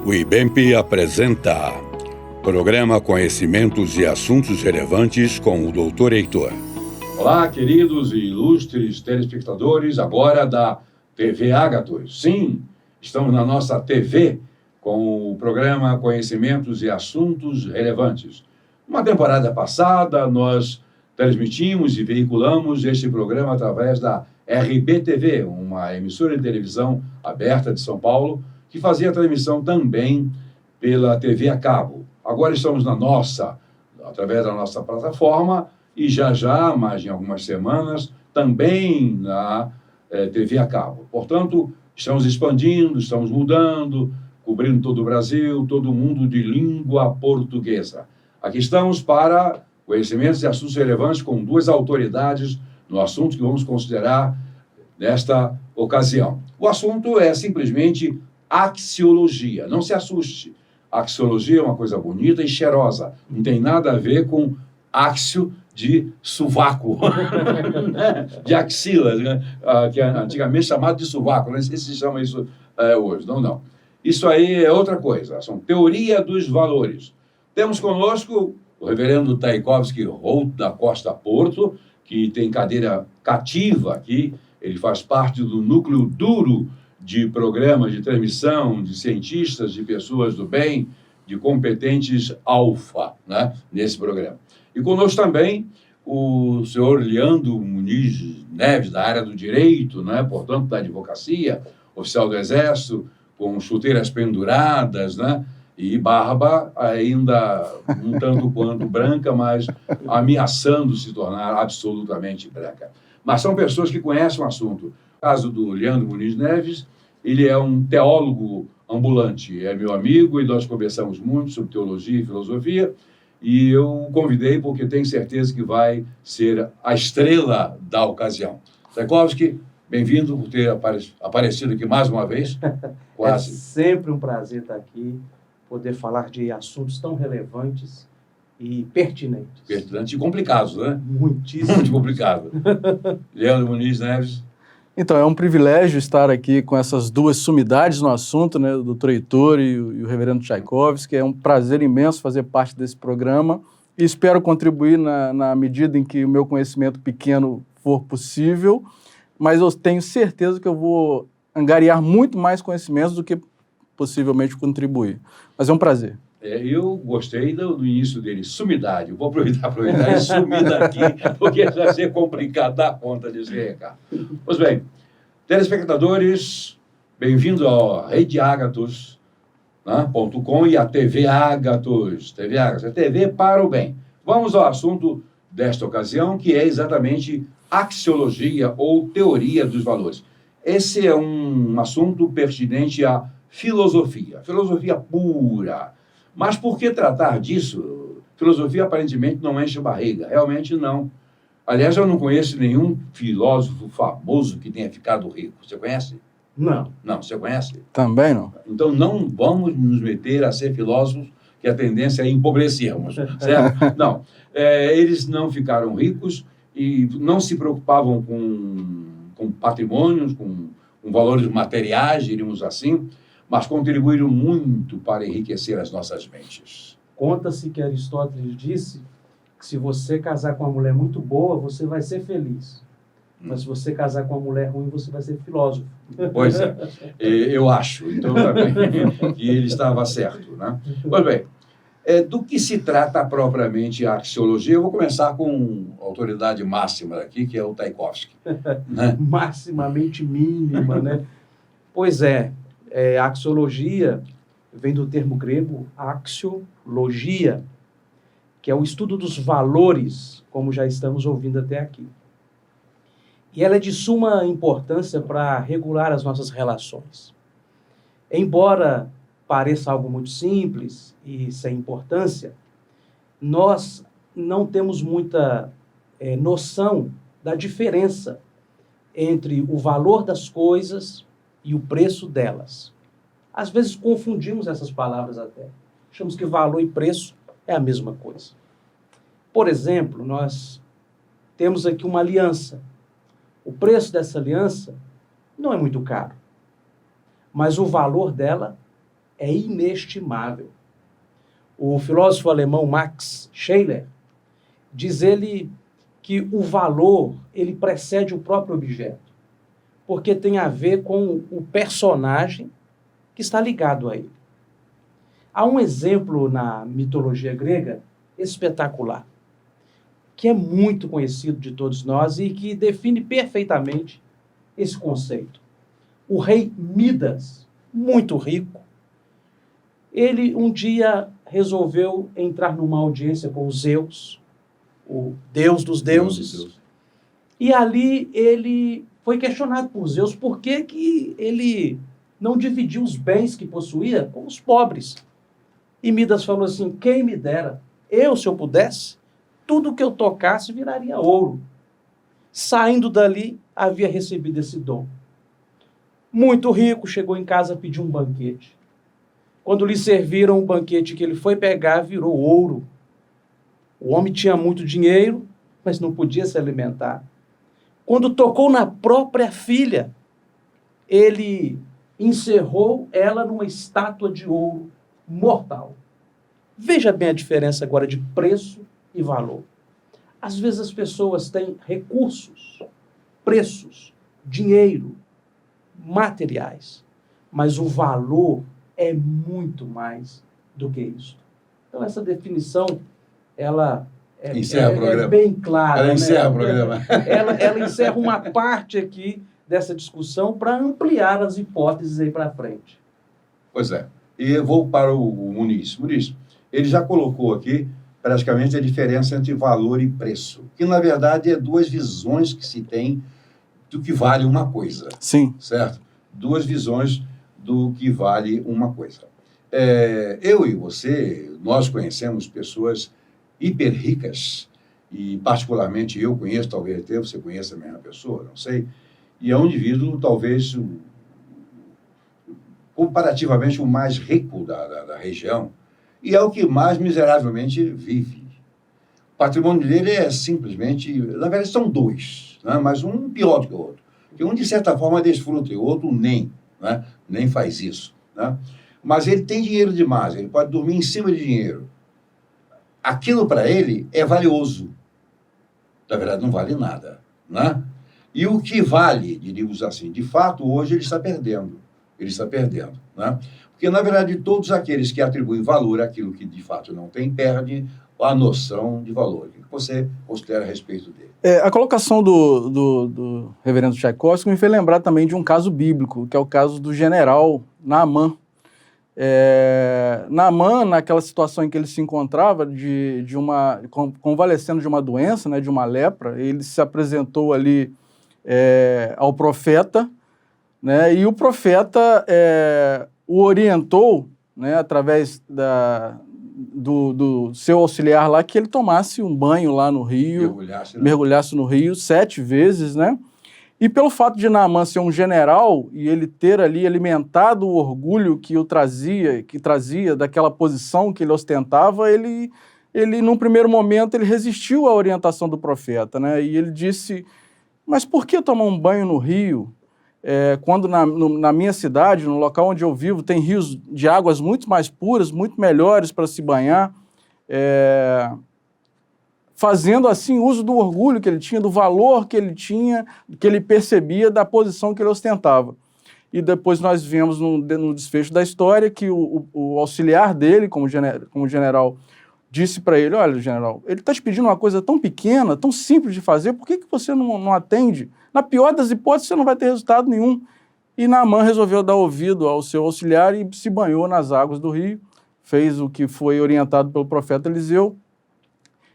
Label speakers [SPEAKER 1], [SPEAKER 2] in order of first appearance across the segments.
[SPEAKER 1] O IBEMP apresenta Programa Conhecimentos e Assuntos Relevantes com o Dr. Heitor.
[SPEAKER 2] Olá, queridos e ilustres telespectadores, agora da TV Ágatos. Sim, estamos na nossa TV com o programa Conhecimentos e Assuntos Relevantes. Uma temporada passada, nós transmitimos e veiculamos este programa através da RBTV, uma emissora de televisão aberta de São Paulo, que fazia a transmissão também pela TV a cabo. Agora estamos através da nossa plataforma, e já, mais em algumas semanas, também na TV a cabo. Portanto, estamos expandindo, estamos mudando, cobrindo todo o Brasil, todo o mundo de língua portuguesa. Aqui estamos para conhecimentos e assuntos relevantes com duas autoridades no assunto que vamos considerar nesta ocasião. O assunto é simplesmente axiologia. Não se assuste. Axiologia é uma coisa bonita e cheirosa. Não tem nada a ver com áxio de sovaco, de axila, né? Que é antigamente chamado de sovaco. Não sei se se chama isso hoje. Não. Isso aí é outra coisa. São teoria dos valores. Temos conosco o reverendo Tchaikovsky Holt da Costa Porto, que tem cadeira cativa aqui. Ele faz parte do núcleo duro de programas de transmissão, de cientistas, de pessoas do bem, de competentes alfa, né, nesse programa. E conosco também o senhor Leandro Muniz Neves, da área do direito, né, portanto, da advocacia, oficial do Exército, com chuteiras penduradas, né, e barba ainda um tanto quanto branca, mas ameaçando se tornar absolutamente branca. Mas são pessoas que conhecem o assunto. No caso do Leandro Muniz Neves, ele é um teólogo ambulante, é meu amigo e nós conversamos muito sobre teologia e filosofia, e eu o convidei porque tenho certeza que vai ser a estrela da ocasião. Tchaikovsky, bem-vindo por ter aparecido aqui mais uma vez.
[SPEAKER 3] Quase. É sempre um prazer estar aqui, poder falar de assuntos tão relevantes e pertinentes.
[SPEAKER 2] Pertinentes e complicados, né?
[SPEAKER 3] Muitíssimo.
[SPEAKER 2] Muito complicado. Leandro Muniz Neves.
[SPEAKER 4] Então, é um privilégio estar aqui com essas duas sumidades no assunto, né, o Dr. Heitor e o reverendo Tchaikovsky. É um prazer imenso fazer parte desse programa e espero contribuir na medida em que o meu conhecimento pequeno for possível, mas eu tenho certeza que eu vou angariar muito mais conhecimentos do que possivelmente contribuir. Mas é um prazer.
[SPEAKER 2] Eu gostei do início dele, sumidade. Eu vou aproveitar e sumir daqui, porque vai ser complicado dar conta desse recado. Pois bem, telespectadores, bem-vindos ao redeagatos.com e a TV Ágatos. TV Ágatos, é TV para o bem. Vamos ao assunto desta ocasião, que é exatamente axiologia ou teoria dos valores. Esse é um assunto pertinente à filosofia pura. Mas por que tratar disso? Filosofia aparentemente não enche barriga. Realmente não. Aliás, eu não conheço nenhum filósofo famoso que tenha ficado rico. Você conhece?
[SPEAKER 3] Não.
[SPEAKER 2] Não, você conhece?
[SPEAKER 4] Também não.
[SPEAKER 2] Então não vamos nos meter a ser filósofos, que a tendência é empobrecermos, certo? Não. Eles não ficaram ricos e não se preocupavam com patrimônios, com valores materiais, diríamos assim, mas contribuíram muito para enriquecer as nossas mentes.
[SPEAKER 3] Conta-se que Aristóteles disse que se você casar com uma mulher muito boa, você vai ser feliz. Mas se você casar com uma mulher ruim, você vai ser filósofo.
[SPEAKER 2] Pois é, eu acho, então, também, que ele estava certo, né? Pois bem, do que se trata propriamente a axiologia? Eu vou começar com a autoridade máxima aqui, que é o Tchaikovsky. Né?
[SPEAKER 3] Maximamente mínima, né? Pois é. A axiologia vem do termo grego axiologia, que é o estudo dos valores, como já estamos ouvindo até aqui. E ela é de suma importância para regular as nossas relações. Embora pareça algo muito simples e sem importância, nós não temos muita noção da diferença entre o valor das coisas e o preço delas. Às vezes confundimos essas palavras até. Achamos que valor e preço é a mesma coisa. Por exemplo, nós temos aqui uma aliança. O preço dessa aliança não é muito caro, mas o valor dela é inestimável. O filósofo alemão Max Scheler diz ele que o valor ele precede o próprio objeto, porque tem a ver com o personagem que está ligado a ele. Há um exemplo na mitologia grega espetacular, que é muito conhecido de todos nós e que define perfeitamente esse conceito. O rei Midas, muito rico, ele um dia resolveu entrar numa audiência com Zeus, o deus dos deuses, e ali ele foi questionado por Zeus por que ele não dividiu os bens que possuía com os pobres. E Midas falou assim: quem me dera, se eu pudesse, tudo que eu tocasse viraria ouro. Saindo dali, havia recebido esse dom. Muito rico, chegou em casa, pediu um banquete. Quando lhe serviram o banquete que ele foi pegar, virou ouro. O homem tinha muito dinheiro, mas não podia se alimentar. Quando tocou na própria filha, ele encerrou ela numa estátua de ouro mortal. Veja bem a diferença agora de preço e valor. Às vezes as pessoas têm recursos, preços, dinheiro, materiais, mas o valor é muito mais do que isso. Então essa definição, ela é bem clara.
[SPEAKER 2] Ela encerra o programa.
[SPEAKER 3] Ela encerra uma parte aqui dessa discussão para ampliar as hipóteses aí para frente.
[SPEAKER 2] Pois é. E eu vou para o Muniz. Muniz, ele já colocou aqui praticamente a diferença entre valor e preço, que na verdade é duas visões que se tem do que vale uma coisa.
[SPEAKER 4] Sim.
[SPEAKER 2] Certo? Duas visões do que vale uma coisa. Eu e você, nós conhecemos pessoas hiper ricas, e particularmente eu conheço, talvez até você conheça a mesma pessoa, não sei, e é um indivíduo talvez comparativamente o mais rico da região, e é o que mais miseravelmente vive. O patrimônio dele é simplesmente, na verdade são dois, né? Mas um pior do que o outro, que um de certa forma desfruta e o outro nem, né? Nem faz isso, né? Mas ele tem dinheiro demais, ele pode dormir em cima de dinheiro. Aquilo para ele é valioso. Na verdade, não vale nada, né? E o que vale, diríamos assim, de fato, hoje ele está perdendo. Ele está perdendo, né? Porque, na verdade, todos aqueles que atribuem valor àquilo que, de fato, não tem, perdem a noção de valor. O que você considera a respeito dele?
[SPEAKER 4] A colocação do reverendo Tchaikovsky me fez lembrar também de um caso bíblico, que é o caso do general Naamã. Naamã, naquela situação em que ele se encontrava, convalescendo de uma doença, né, de uma lepra, ele se apresentou ali ao profeta, né, e o profeta o orientou, né, através do seu auxiliar lá, que ele tomasse um banho lá no rio, mergulhasse no rio 7 vezes, né? E pelo fato de Naamã ser um general e ele ter ali alimentado o orgulho que trazia daquela posição que ele ostentava, ele num primeiro momento, ele resistiu à orientação do profeta, né? E ele disse: mas por que tomar um banho no rio, quando na minha cidade, no local onde eu vivo, tem rios de águas muito mais puras, muito melhores para se banhar, fazendo assim uso do orgulho que ele tinha, do valor que ele tinha, que ele percebia da posição que ele ostentava. E depois nós vemos no desfecho da história que o auxiliar dele, como general, disse para ele: olha, general, ele está te pedindo uma coisa tão pequena, tão simples de fazer, por que você não atende? Na pior das hipóteses, você não vai ter resultado nenhum. E Naamã resolveu dar ouvido ao seu auxiliar e se banhou nas águas do rio, fez o que foi orientado pelo profeta Eliseu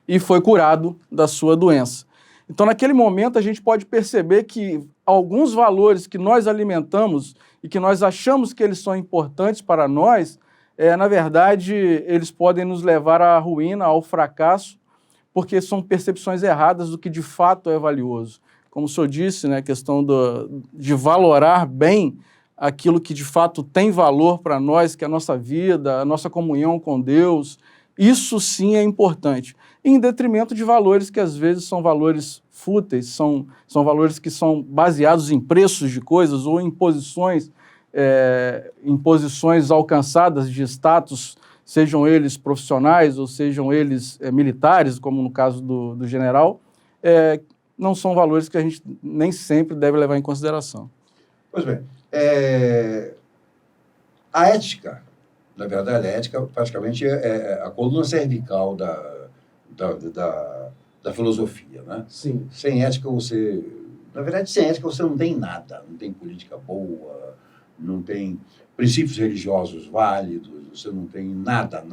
[SPEAKER 4] e foi curado da sua doença. Então, naquele momento, a gente pode perceber que alguns valores que nós alimentamos e que nós achamos que eles são importantes para nós, na verdade, eles podem nos levar à ruína, ao fracasso, porque são percepções erradas do que de fato é valioso. Como o senhor disse, né, a questão de valorar bem aquilo que de fato tem valor para nós, que é a nossa vida, a nossa comunhão com Deus, isso sim é importante, em detrimento de valores que às vezes são valores fúteis, são valores que são baseados em preços de coisas ou em posições em posições alcançadas de status, sejam eles profissionais ou sejam eles militares, como no caso do general, não são valores que a gente nem sempre deve levar em consideração.
[SPEAKER 2] Pois bem, a ética, na verdade, a ética praticamente é a coluna cervical da filosofia, né?
[SPEAKER 3] Sim.
[SPEAKER 2] Sem ética você... Na verdade, sem ética você não tem nada. Não tem política boa, não tem princípios religiosos válidos, você não tem nada.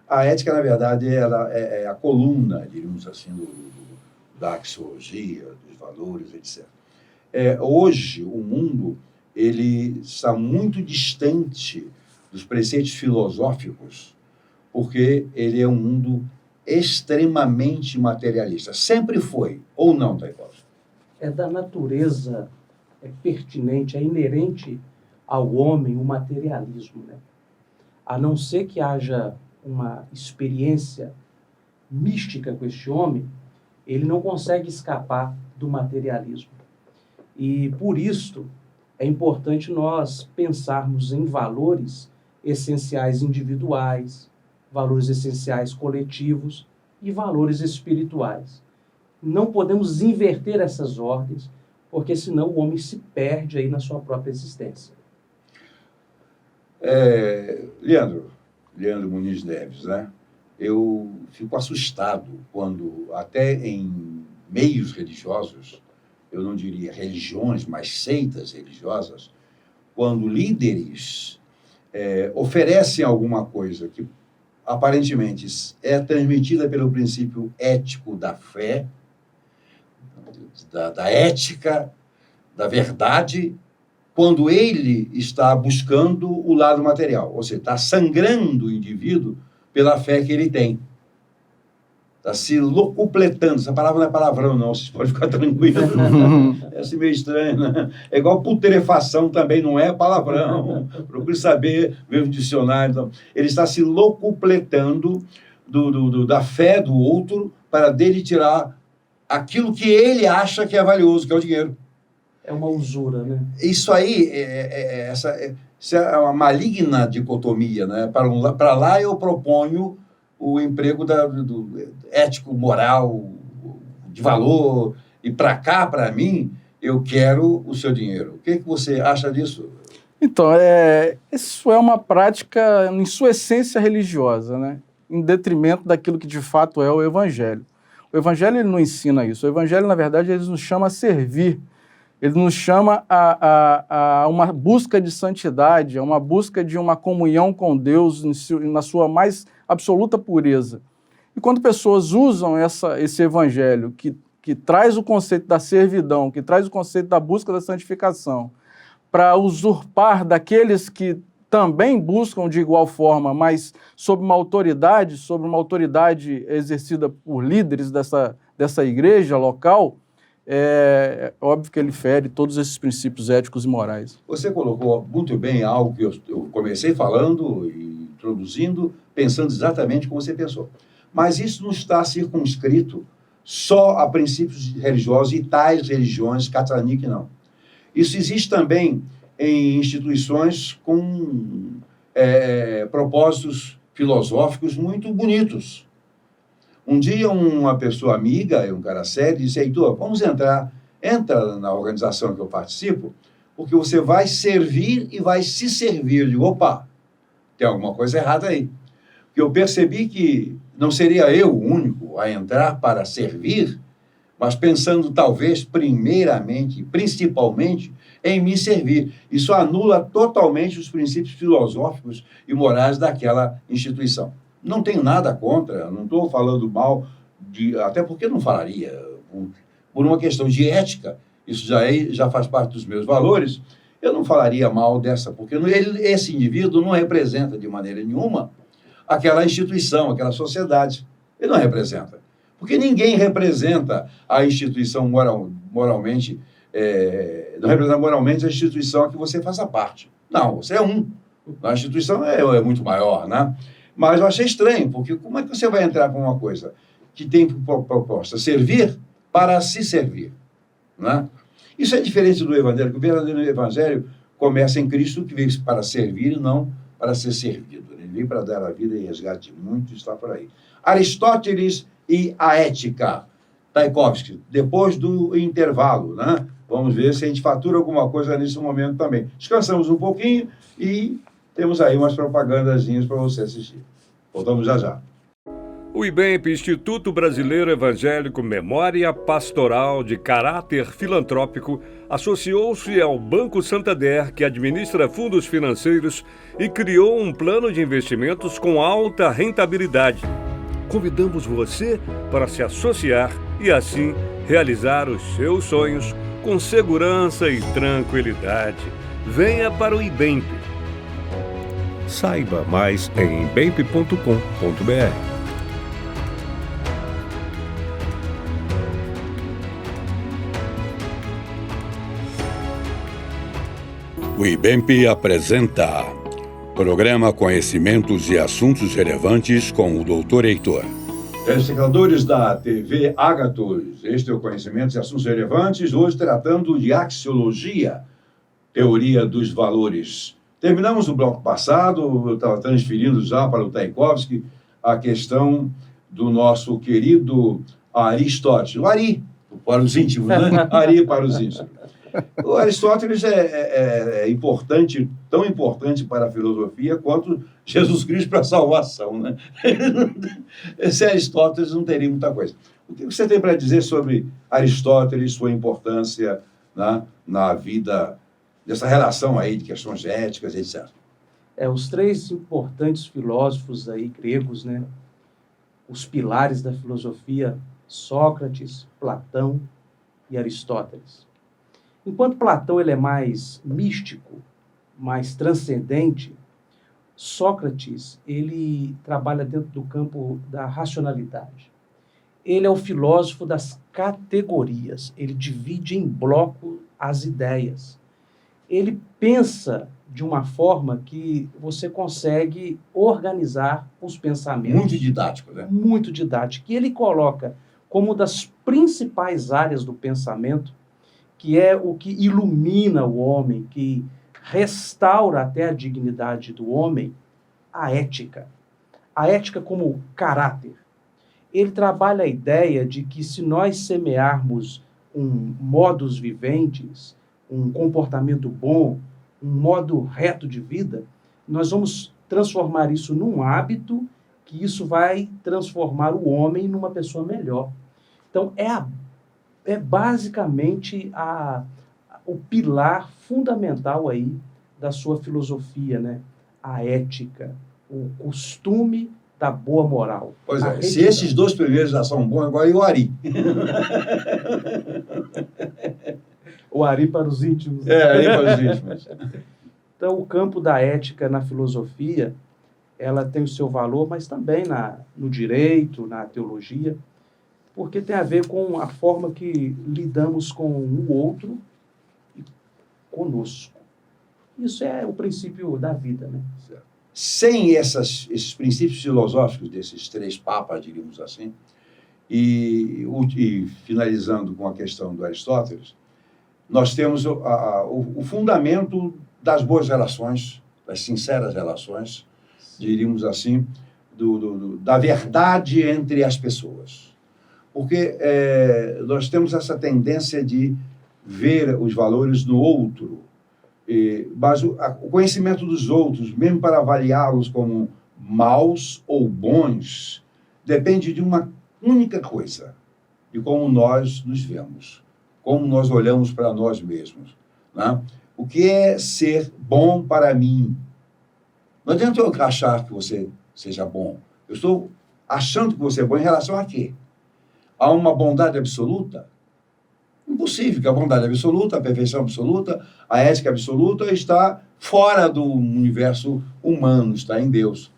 [SPEAKER 2] A ética, na verdade, ela é a coluna, diríamos assim, da axiologia, dos valores, etc. Hoje, o mundo ele está muito distante dos preceitos filosóficos, porque ele é um mundo extremamente materialista. Sempre foi, ou não, Tchaikovsky?
[SPEAKER 3] É da natureza, é pertinente, é inerente ao homem o materialismo, né? A não ser que haja uma experiência mística com este homem, ele não consegue escapar do materialismo. E, por isso, é importante nós pensarmos em valores essenciais individuais, valores essenciais coletivos e valores espirituais. Não podemos inverter essas ordens, porque senão o homem se perde aí na sua própria existência.
[SPEAKER 2] Leandro Muniz Neves, né? Eu fico assustado quando, até em meios religiosos, eu não diria religiões, mas seitas religiosas, quando líderes oferecem alguma coisa que aparentemente é transmitida pelo princípio ético da fé, da ética, da verdade, quando ele está buscando o lado material, ou seja, está sangrando o indivíduo pela fé que ele tem. Está se locupletando. Essa palavra não é palavrão, não, vocês podem ficar tranquilos. É assim meio estranho, né? É igual putrefação também, não é palavrão. Procure saber, ver o dicionário. Então. Ele está se locupletando da fé do outro para dele tirar aquilo que ele acha que é valioso, que é o dinheiro.
[SPEAKER 3] É uma usura, né?
[SPEAKER 2] Isso aí, isso é uma maligna dicotomia, né? Para lá eu proponho o emprego do ético, moral, de valor, e para cá, para mim, eu quero o seu dinheiro. O que você acha disso?
[SPEAKER 4] Então, isso é uma prática, em sua essência, religiosa, né? Em detrimento daquilo que de fato é o Evangelho. O Evangelho ele não ensina isso. O Evangelho, na verdade, ele nos chama a servir. Ele nos chama a uma busca de santidade, a uma busca de uma comunhão com Deus na sua mais absoluta pureza. E quando pessoas usam esse evangelho que traz o conceito da servidão, que traz o conceito da busca da santificação, para usurpar daqueles que também buscam de igual forma, mas sob uma autoridade exercida por líderes dessa igreja local, é óbvio que ele fere todos esses princípios éticos e morais.
[SPEAKER 2] Você colocou muito bem algo que eu comecei falando e introduzindo, pensando exatamente como você pensou. Mas isso não está circunscrito só a princípios religiosos e tais religiões católicas, não. Isso existe também em instituições com propósitos filosóficos muito bonitos. Um dia, uma pessoa amiga, um cara sério, disse: Heitor, vamos entra na organização que eu participo, porque você vai servir e vai se servir. Eu digo: opa, tem alguma coisa errada aí. Porque eu percebi que não seria eu o único a entrar para servir, mas pensando talvez primeiramente, principalmente, em me servir. Isso anula totalmente os princípios filosóficos e morais daquela instituição. Não tenho nada contra, não estou falando mal, até porque não falaria, por uma questão de ética, isso já faz parte dos meus valores, eu não falaria mal dessa, porque esse indivíduo não representa de maneira nenhuma aquela instituição, aquela sociedade. Ele não representa. Porque ninguém representa a instituição moralmente, não representa moralmente a instituição a que você faça parte. Não, você é um. A instituição é muito maior, né? Mas eu achei estranho, porque como é que você vai entrar com uma coisa que tem por proposta servir para se servir, né? Isso é diferente do Evangelho, porque o verdadeiro Evangelho começa em Cristo, que veio para servir e não para ser servido. Ele veio para dar a vida e resgate de muitos, está por aí. Aristóteles e a ética. Tchaikovsky, depois do intervalo, né? Vamos ver se a gente fatura alguma coisa nesse momento também. Descansamos um pouquinho e temos aí umas propagandazinhas para você assistir. Voltamos já já.
[SPEAKER 5] O IBEMP, Instituto Brasileiro Evangélico Memória Pastoral de Caráter Filantrópico, associou-se ao Banco Santander, que administra fundos financeiros, e criou um plano de investimentos com alta rentabilidade. Convidamos você para se associar e, assim, realizar os seus sonhos com segurança e tranquilidade. Venha para o IBEMP. Saiba mais em ibemp.com.br.
[SPEAKER 1] O IBEMP apresenta Programa Conhecimentos e Assuntos Relevantes com o Dr. Heitor.
[SPEAKER 2] Telespectadores da TV Agathos, este é o Conhecimentos e Assuntos Relevantes, hoje tratando de axiologia, teoria dos valores. Terminamos o bloco passado, eu estava transferindo já para o Tchaikovsky a questão do nosso querido Aristóteles. O Ari, para os íntimos, né? Ari para os íntimos. O Aristóteles é importante, tão importante para a filosofia quanto Jesus Cristo para a salvação, né? Sem Aristóteles não teria muita coisa. O que você tem para dizer sobre Aristóteles, sua importância na vida, dessa relação aí de questões éticas, etc.?
[SPEAKER 3] Os três importantes filósofos aí gregos, né? Os pilares da filosofia, Sócrates, Platão e Aristóteles. Enquanto Platão ele é mais místico, mais transcendente, Sócrates ele trabalha dentro do campo da racionalidade. Ele é o filósofo das categorias, ele divide em bloco as ideias. Ele pensa de uma forma que você consegue organizar os pensamentos.
[SPEAKER 2] Muito didático, né?
[SPEAKER 3] Muito didático. E ele coloca como uma das principais áreas do pensamento, que é o que ilumina o homem, que restaura até a dignidade do homem, a ética. A ética como caráter. Ele trabalha a ideia de que se nós semearmos um modus viventes, um comportamento bom, um modo reto de vida, nós vamos transformar isso num hábito, que isso vai transformar o homem numa pessoa melhor. Então, é basicamente o pilar fundamental aí da sua filosofia, né? A ética, o costume da boa moral.
[SPEAKER 2] Pois é, se esses dois primeiros já são bons, agora e o Ari.
[SPEAKER 3] O Ari para os íntimos.
[SPEAKER 2] Ari para os íntimos.
[SPEAKER 3] Então, o campo da ética na filosofia, ela tem o seu valor, mas também no direito, na teologia, porque tem a ver com a forma que lidamos com o outro e conosco. Isso é o princípio da vida, né?
[SPEAKER 2] Sem esses princípios filosóficos desses três papas, diríamos assim, e finalizando com a questão do Aristóteles, nós temos o fundamento das boas relações, das sinceras relações, diríamos assim, da verdade entre as pessoas. Porque nós temos essa tendência de ver os valores no outro, mas o conhecimento dos outros, mesmo para avaliá-los como maus ou bons, depende de uma única coisa, de como nós nos vemos, como nós olhamos para nós mesmos, né? O que é ser bom para mim? Não adianta eu achar que você seja bom. Eu estou achando que você é bom em relação a quê? Há uma bondade absoluta? Impossível, que a bondade absoluta, a perfeição absoluta, a ética absoluta está fora do universo humano, está em Deus.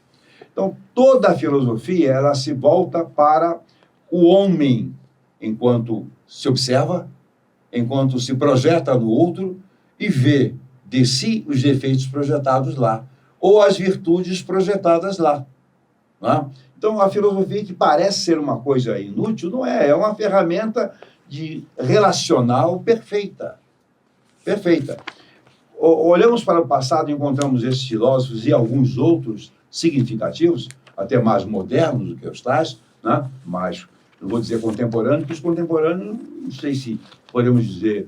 [SPEAKER 2] Então, toda a filosofia, ela se volta para o homem, enquanto se observa, enquanto se projeta no outro e vê de si os defeitos projetados lá, ou as virtudes projetadas lá. Não é? Então, a filosofia, que parece ser uma coisa inútil, não é. É uma ferramenta relacional perfeita. Perfeita. Olhamos para o passado e encontramos esses filósofos e alguns outros significativos, até mais modernos do que os tais, né? Mas, não vou dizer contemporâneos, porque os contemporâneos, não sei se podemos dizer,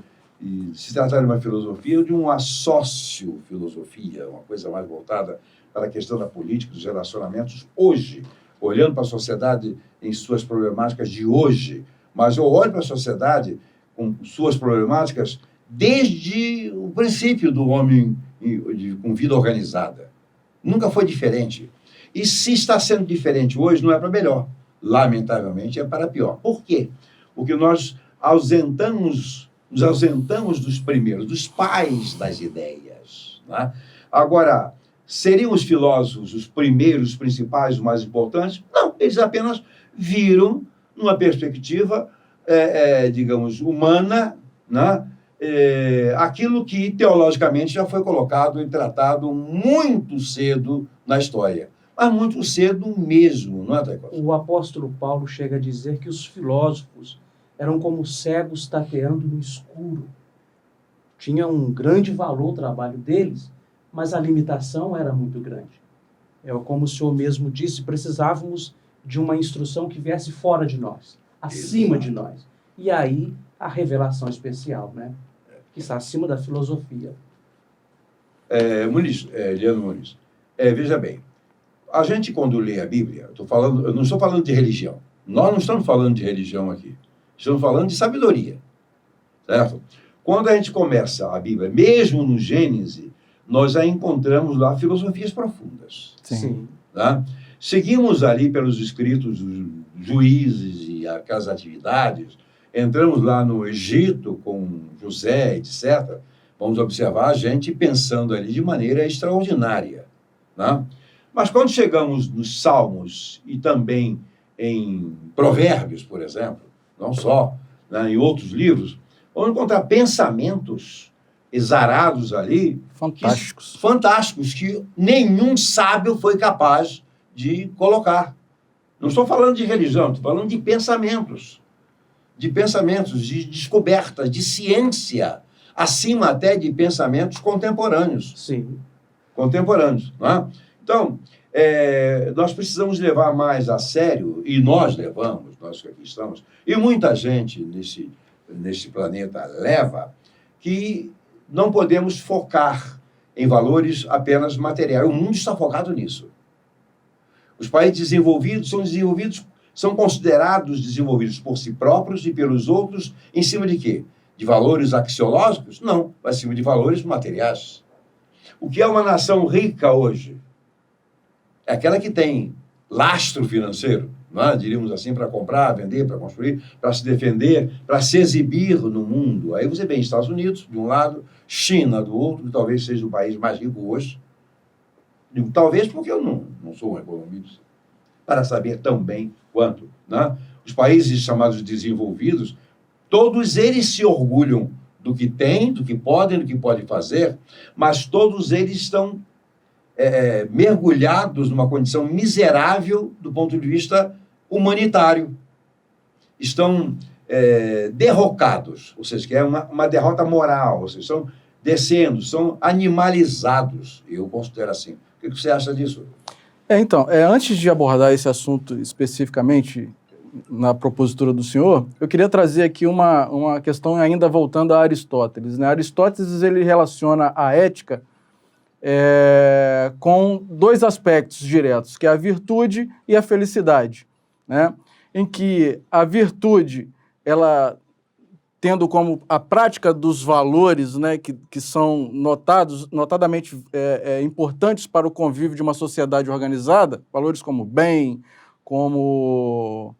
[SPEAKER 2] se tratar de uma filosofia ou de uma sócio-filosofia, uma coisa mais voltada para a questão da política, dos relacionamentos hoje, olhando para a sociedade em suas problemáticas de hoje, mas eu olho para a sociedade com suas problemáticas desde o princípio do homem com vida organizada. Nunca foi diferente. E se está sendo diferente hoje, não é para melhor. Lamentavelmente, é para pior. Por quê? Porque nós nos ausentamos dos primeiros, dos pais das ideias. Né? Agora, seriam os filósofos os primeiros, os principais, os mais importantes? Não, eles apenas viram, numa perspectiva, digamos, humana, né? Aquilo que teologicamente já foi colocado e tratado muito cedo na história. Mas muito cedo mesmo, não é, Tchaikovsky?
[SPEAKER 3] O apóstolo Paulo chega a dizer que os filósofos eram como cegos tateando no escuro. Tinha um grande valor o trabalho deles, mas a limitação era muito grande. É como o senhor mesmo disse, precisávamos de uma instrução que viesse fora de nós, acima de nós. E aí, a revelação especial, né? Que está acima da filosofia.
[SPEAKER 2] Leandro Muniz, veja bem, a gente quando lê a Bíblia, eu não estou falando de religião, nós não estamos falando de religião aqui, estamos falando de sabedoria, certo? Quando a gente começa a Bíblia, mesmo no Gênesis, nós já encontramos lá filosofias profundas.
[SPEAKER 3] Sim.
[SPEAKER 2] Tá? Seguimos ali pelos escritos dos juízes e aquelas atividades, entramos lá no Egito com José, etc. Vamos observar a gente pensando ali de maneira extraordinária. Né? Mas quando chegamos nos Salmos e também em Provérbios, por exemplo, não só, né, em outros livros, vamos encontrar pensamentos exarados ali. Fantásticos, que nenhum sábio foi capaz de colocar. Não estou falando de religião, estou falando de pensamentos, de descobertas, de ciência, acima até de pensamentos contemporâneos.
[SPEAKER 3] Sim.
[SPEAKER 2] Contemporâneos. Não é? Então, nós precisamos levar mais a sério, e nós levamos, nós que aqui estamos, e muita gente nesse planeta leva, que não podemos focar em valores apenas materiais. O mundo está focado nisso. Os países desenvolvidos são considerados desenvolvidos por si próprios e pelos outros em cima de quê? De valores axiológicos? Não, acima de valores materiais. O que é uma nação rica hoje? É aquela que tem lastro financeiro, não é? Diríamos assim, para comprar, vender, para construir, para se defender, para se exibir no mundo. Aí você vê Estados Unidos, de um lado, China, do outro, que talvez seja o país mais rico hoje. Digo, talvez porque eu não sou um economista, para saber tão bem quanto. Né? Os países chamados desenvolvidos, todos eles se orgulham do que têm, do que podem fazer, mas todos eles estão mergulhados numa condição miserável do ponto de vista humanitário. Estão derrocados, ou seja, que é uma derrota moral, ou seja, estão descendo, são animalizados, eu considero assim. O que você acha disso?
[SPEAKER 4] Então, antes de abordar esse assunto especificamente na propositura do senhor, eu queria trazer aqui uma questão ainda voltando a Aristóteles. Né? Aristóteles ele relaciona a ética com dois aspectos diretos, que é a virtude e a felicidade, né? Em que a virtude, ela tendo como a prática dos valores, né, que são notadamente importantes para o convívio de uma sociedade organizada, valores como bem, como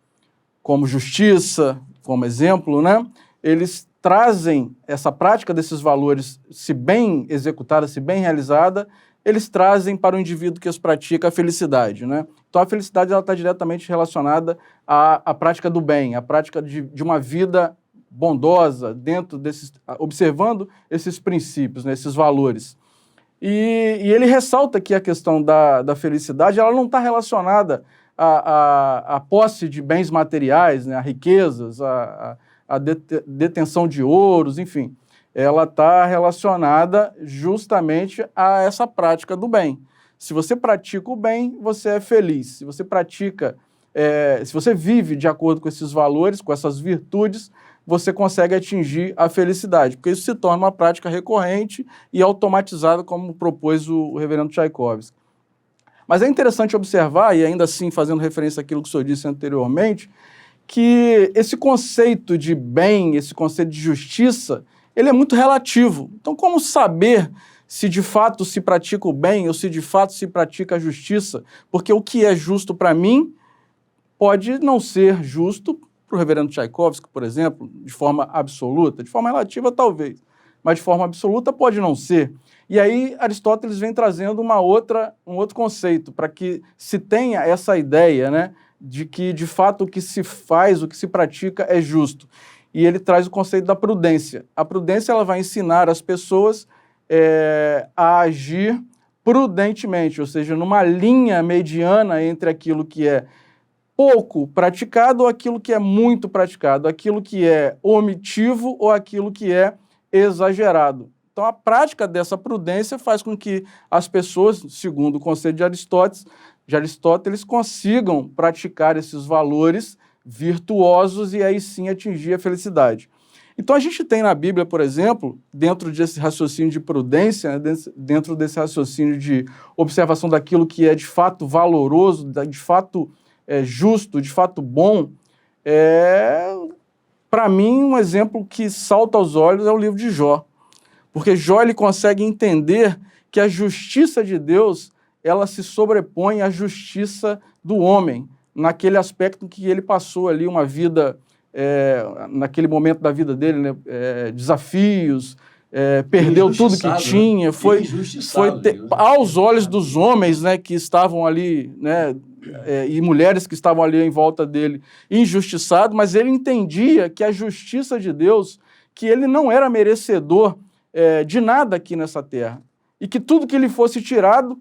[SPEAKER 4] justiça, como exemplo, né, eles trazem essa prática desses valores, se bem executada, se bem realizada, eles trazem para o indivíduo que os pratica a felicidade, né? Então, a felicidade está diretamente relacionada à prática do bem, à prática de uma vida bondosa, observando esses princípios, né, esses valores. E ele ressalta que a questão da felicidade ela não está relacionada à posse de bens materiais, né, a riquezas, a detenção de ouros, enfim. ela está relacionada justamente a essa prática do bem. Se você pratica o bem, você é feliz. Se você se você vive de acordo com esses valores, com essas virtudes, você consegue atingir a felicidade, porque isso se torna uma prática recorrente e automatizada, como propôs o reverendo Tchaikovsky. Mas é interessante observar, e ainda assim fazendo referência àquilo que o senhor disse anteriormente, que esse conceito de bem, esse conceito de justiça, ele é muito relativo. Então, como saber se de fato se pratica o bem ou se de fato se pratica a justiça? Porque o que é justo para mim pode não ser justo para o reverendo Tchaikovsky, por exemplo, de forma absoluta, de forma relativa talvez, mas de forma absoluta pode não ser. E aí Aristóteles vem trazendo um outro conceito, para que se tenha essa ideia, né, de que de fato o que se faz, o que se pratica é justo. E ele traz o conceito da prudência. A prudência ela vai ensinar as pessoas a agir prudentemente, ou seja, numa linha mediana entre aquilo que é pouco praticado ou aquilo que é muito praticado, aquilo que é omitivo ou aquilo que é exagerado. Então, a prática dessa prudência faz com que as pessoas, segundo o conceito de Aristóteles, consigam praticar esses valores virtuosos e aí sim atingir a felicidade. Então, a gente tem na Bíblia, por exemplo, dentro desse raciocínio de prudência, né, dentro desse raciocínio de observação daquilo que é de fato valoroso, de fato justo, de fato bom, para mim, um exemplo que salta aos olhos é o livro de Jó. Porque Jó ele consegue entender que a justiça de Deus ela se sobrepõe à justiça do homem, naquele aspecto que ele passou ali uma vida, naquele momento da vida dele, né, desafios, perdeu tudo que tinha, foi aos olhos dos homens, né, que estavam ali, né, e mulheres que estavam ali em volta dele, injustiçado, mas ele entendia que a justiça de Deus, que ele não era merecedor de nada aqui nessa terra, e que tudo que lhe fosse tirado,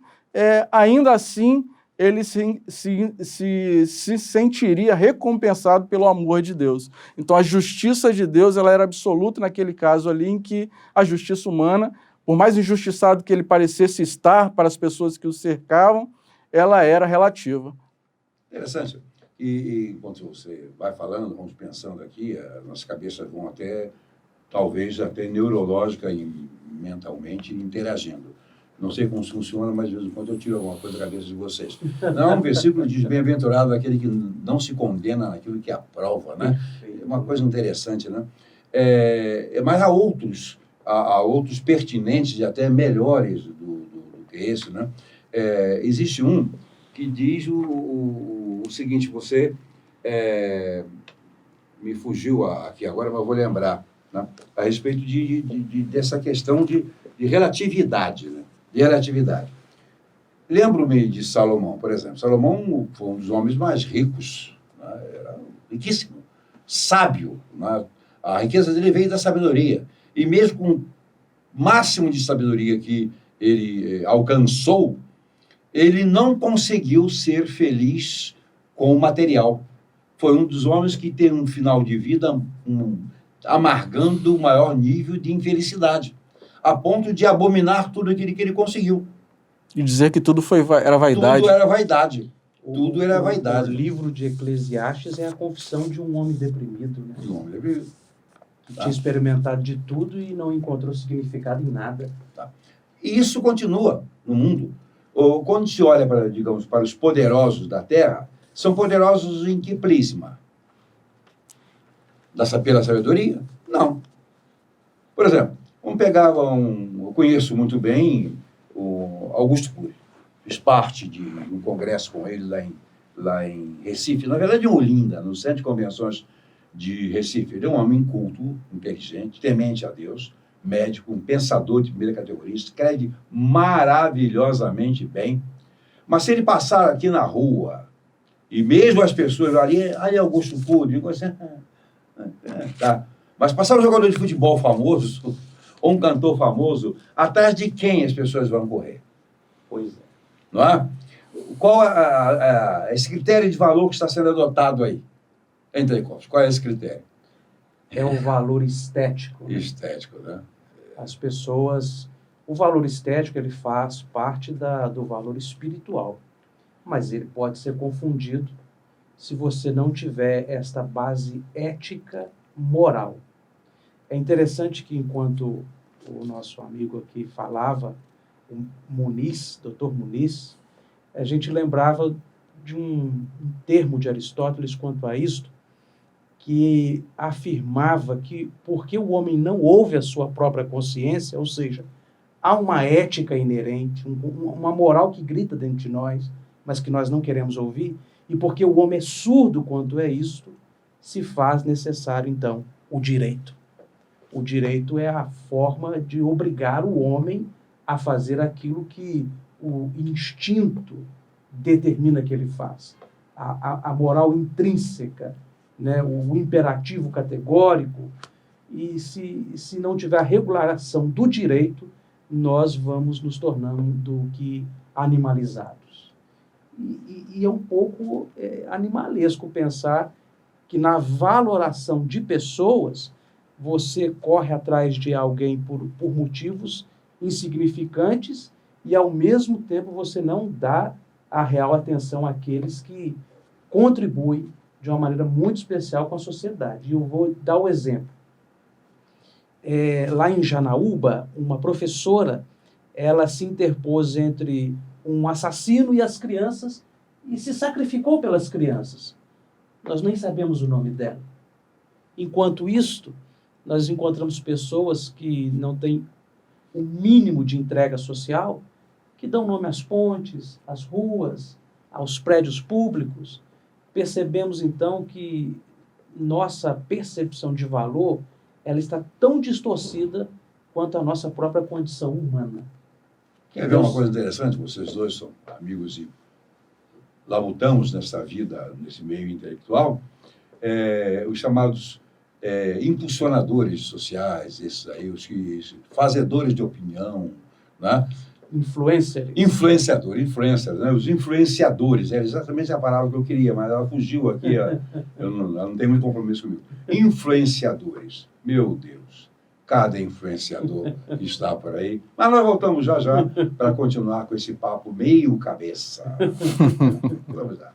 [SPEAKER 4] ainda assim, ele se sentiria recompensado pelo amor de Deus. Então, a justiça de Deus ela era absoluta naquele caso ali, em que a justiça humana, por mais injustiçado que ele parecesse estar para as pessoas que o cercavam, ela era relativa.
[SPEAKER 2] Interessante. E enquanto você vai falando, vamos pensando aqui, nossas cabeças vão talvez até neurológica e mentalmente interagindo. Não sei como funciona, mas de vez em quando eu tiro alguma coisa da cabeça de vocês. Não, um versículo diz, bem-aventurado aquele que não se condena naquilo que aprova, né? É uma coisa interessante, né? Mas há outros pertinentes e até melhores do que esse, né? Existe um que diz o seguinte, você me fugiu aqui agora, mas vou lembrar, né? A respeito dessa questão de relatividade, né? De relatividade. Lembro-me de Salomão, por exemplo. Salomão foi um dos homens mais ricos, né? Era riquíssimo, sábio, né? A riqueza dele veio da sabedoria. E mesmo com o máximo de sabedoria que ele alcançou, ele não conseguiu ser feliz com o material. Foi um dos homens que teve um final de vida amargando o maior nível de infelicidade, a ponto de abominar tudo aquilo que ele conseguiu.
[SPEAKER 4] E dizer que tudo era vaidade.
[SPEAKER 2] Tudo era vaidade. Tudo era vaidade.
[SPEAKER 3] O livro de Eclesiastes é a confissão de um homem deprimido, né?
[SPEAKER 2] De um homem deprimido.
[SPEAKER 3] Que tinha experimentado de tudo e não encontrou significado em nada.
[SPEAKER 2] Tá. E isso continua no mundo. Quando se olha para os poderosos da Terra, são poderosos em que prisma? Pela sabedoria? Não. Por exemplo, vamos pegar eu conheço muito bem o Augusto Cury. Fiz parte de um congresso com ele lá em Recife, na verdade em Olinda, no Centro de Convenções de Recife. Ele é um homem culto, inteligente, temente a Deus, médico, um pensador de primeira categoria, escreve maravilhosamente bem. Mas se ele passar aqui na rua, e mesmo as pessoas ali é Augusto Cury, digo assim, tá. Mas passar um jogador de futebol famoso, ou um cantor famoso, atrás de quem as pessoas vão correr?
[SPEAKER 3] Pois é.
[SPEAKER 2] Não é? Qual esse critério de valor que está sendo adotado aí? Entre qual é esse critério?
[SPEAKER 3] É o valor estético.
[SPEAKER 2] Estético, né?
[SPEAKER 3] As pessoas... O valor estético, ele faz parte do valor espiritual, mas ele pode ser confundido se você não tiver esta base ética moral. É interessante que, enquanto o nosso amigo aqui falava, o Muniz, Dr. Muniz, a gente lembrava de um termo de Aristóteles quanto a isto, que afirmava que porque o homem não ouve a sua própria consciência, ou seja, há uma ética inerente, uma moral que grita dentro de nós, mas que nós não queremos ouvir, e porque o homem é surdo quanto é isto, se faz necessário, então, o direito. O direito é a forma de obrigar o homem a fazer aquilo que o instinto determina que ele faça. A moral intrínseca, né? O imperativo categórico, e se não tiver a regulação do direito, nós vamos nos tornando que animalizados. E é um pouco animalesco pensar que na valoração de pessoas, você corre atrás de alguém por motivos insignificantes e, ao mesmo tempo, você não dá a real atenção àqueles que contribuem de uma maneira muito especial com a sociedade. E eu vou dar o exemplo. Lá em Janaúba, uma professora, ela se interpôs entre um assassino e as crianças e se sacrificou pelas crianças. Nós nem sabemos o nome dela. Enquanto isto, nós encontramos pessoas que não têm o mínimo de entrega social, que dão nome às pontes, às ruas, aos prédios públicos. Percebemos, então, que nossa percepção de valor ela está tão distorcida quanto a nossa própria condição humana.
[SPEAKER 2] Quer ver uma coisa interessante? Vocês dois são amigos e labutamos nessa vida, nesse meio intelectual, os chamados impulsionadores sociais, esses aí, os fazedores de opinião, né? Influenciadores, né? Os influenciadores, é exatamente a palavra que eu queria, mas ela fugiu aqui, ela não tem muito compromisso comigo. Influenciadores, meu Deus, cada influenciador que está por aí. Mas nós voltamos já para continuar com esse papo meio cabeça. Vamos lá.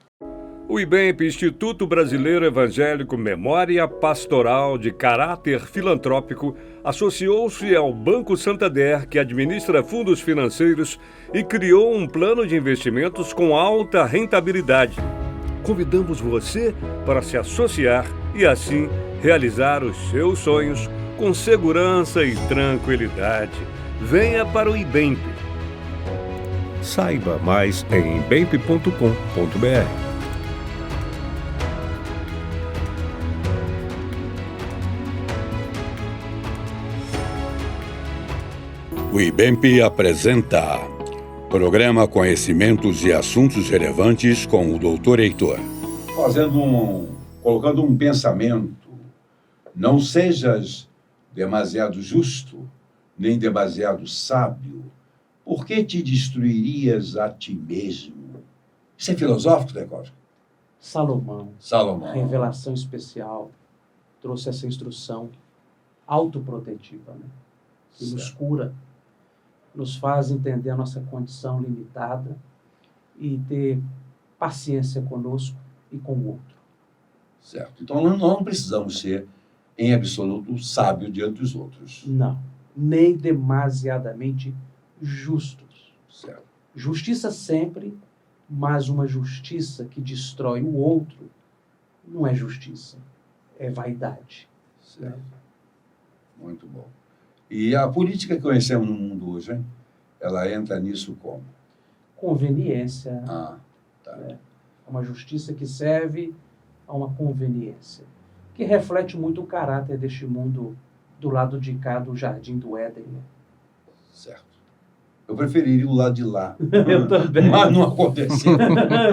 [SPEAKER 5] O IBEMP, Instituto Brasileiro Evangélico Memória Pastoral de Caráter Filantrópico, associou-se ao Banco Santander, que administra fundos financeiros, e criou um plano de investimentos com alta rentabilidade. Convidamos você para se associar e, assim, realizar os seus sonhos com segurança e tranquilidade. Venha para o IBEMP. Saiba mais em ibemp.com.br.
[SPEAKER 1] O IBEMP apresenta Programa Conhecimentos e Assuntos Relevantes com o Dr. Heitor.
[SPEAKER 2] Colocando um pensamento: não sejas demasiado justo, nem demasiado sábio, por que te destruirias a ti mesmo? Isso é filosófico, Tchaikovsky?
[SPEAKER 3] Salomão. Revelação especial, trouxe essa instrução autoprotetiva, né? Que nos cura, nos faz entender a nossa condição limitada e ter paciência conosco e com o outro.
[SPEAKER 2] Certo. Então, nós não precisamos ser, em absoluto, sábio diante dos outros.
[SPEAKER 3] Não. Nem demasiadamente justos.
[SPEAKER 2] Certo.
[SPEAKER 3] Justiça sempre, mas uma justiça que destrói o outro não é justiça, é vaidade.
[SPEAKER 2] Certo. Muito bom. E a política que conhecemos no mundo hoje, hein? Ela entra nisso como?
[SPEAKER 3] Conveniência.
[SPEAKER 2] Ah, tá.
[SPEAKER 3] É uma justiça que serve a uma conveniência, que reflete muito o caráter deste mundo do lado de cá do Jardim do Éden. Né?
[SPEAKER 2] Certo. Eu preferiria o lado de lá.
[SPEAKER 3] Eu também.
[SPEAKER 2] Mas não aconteceu.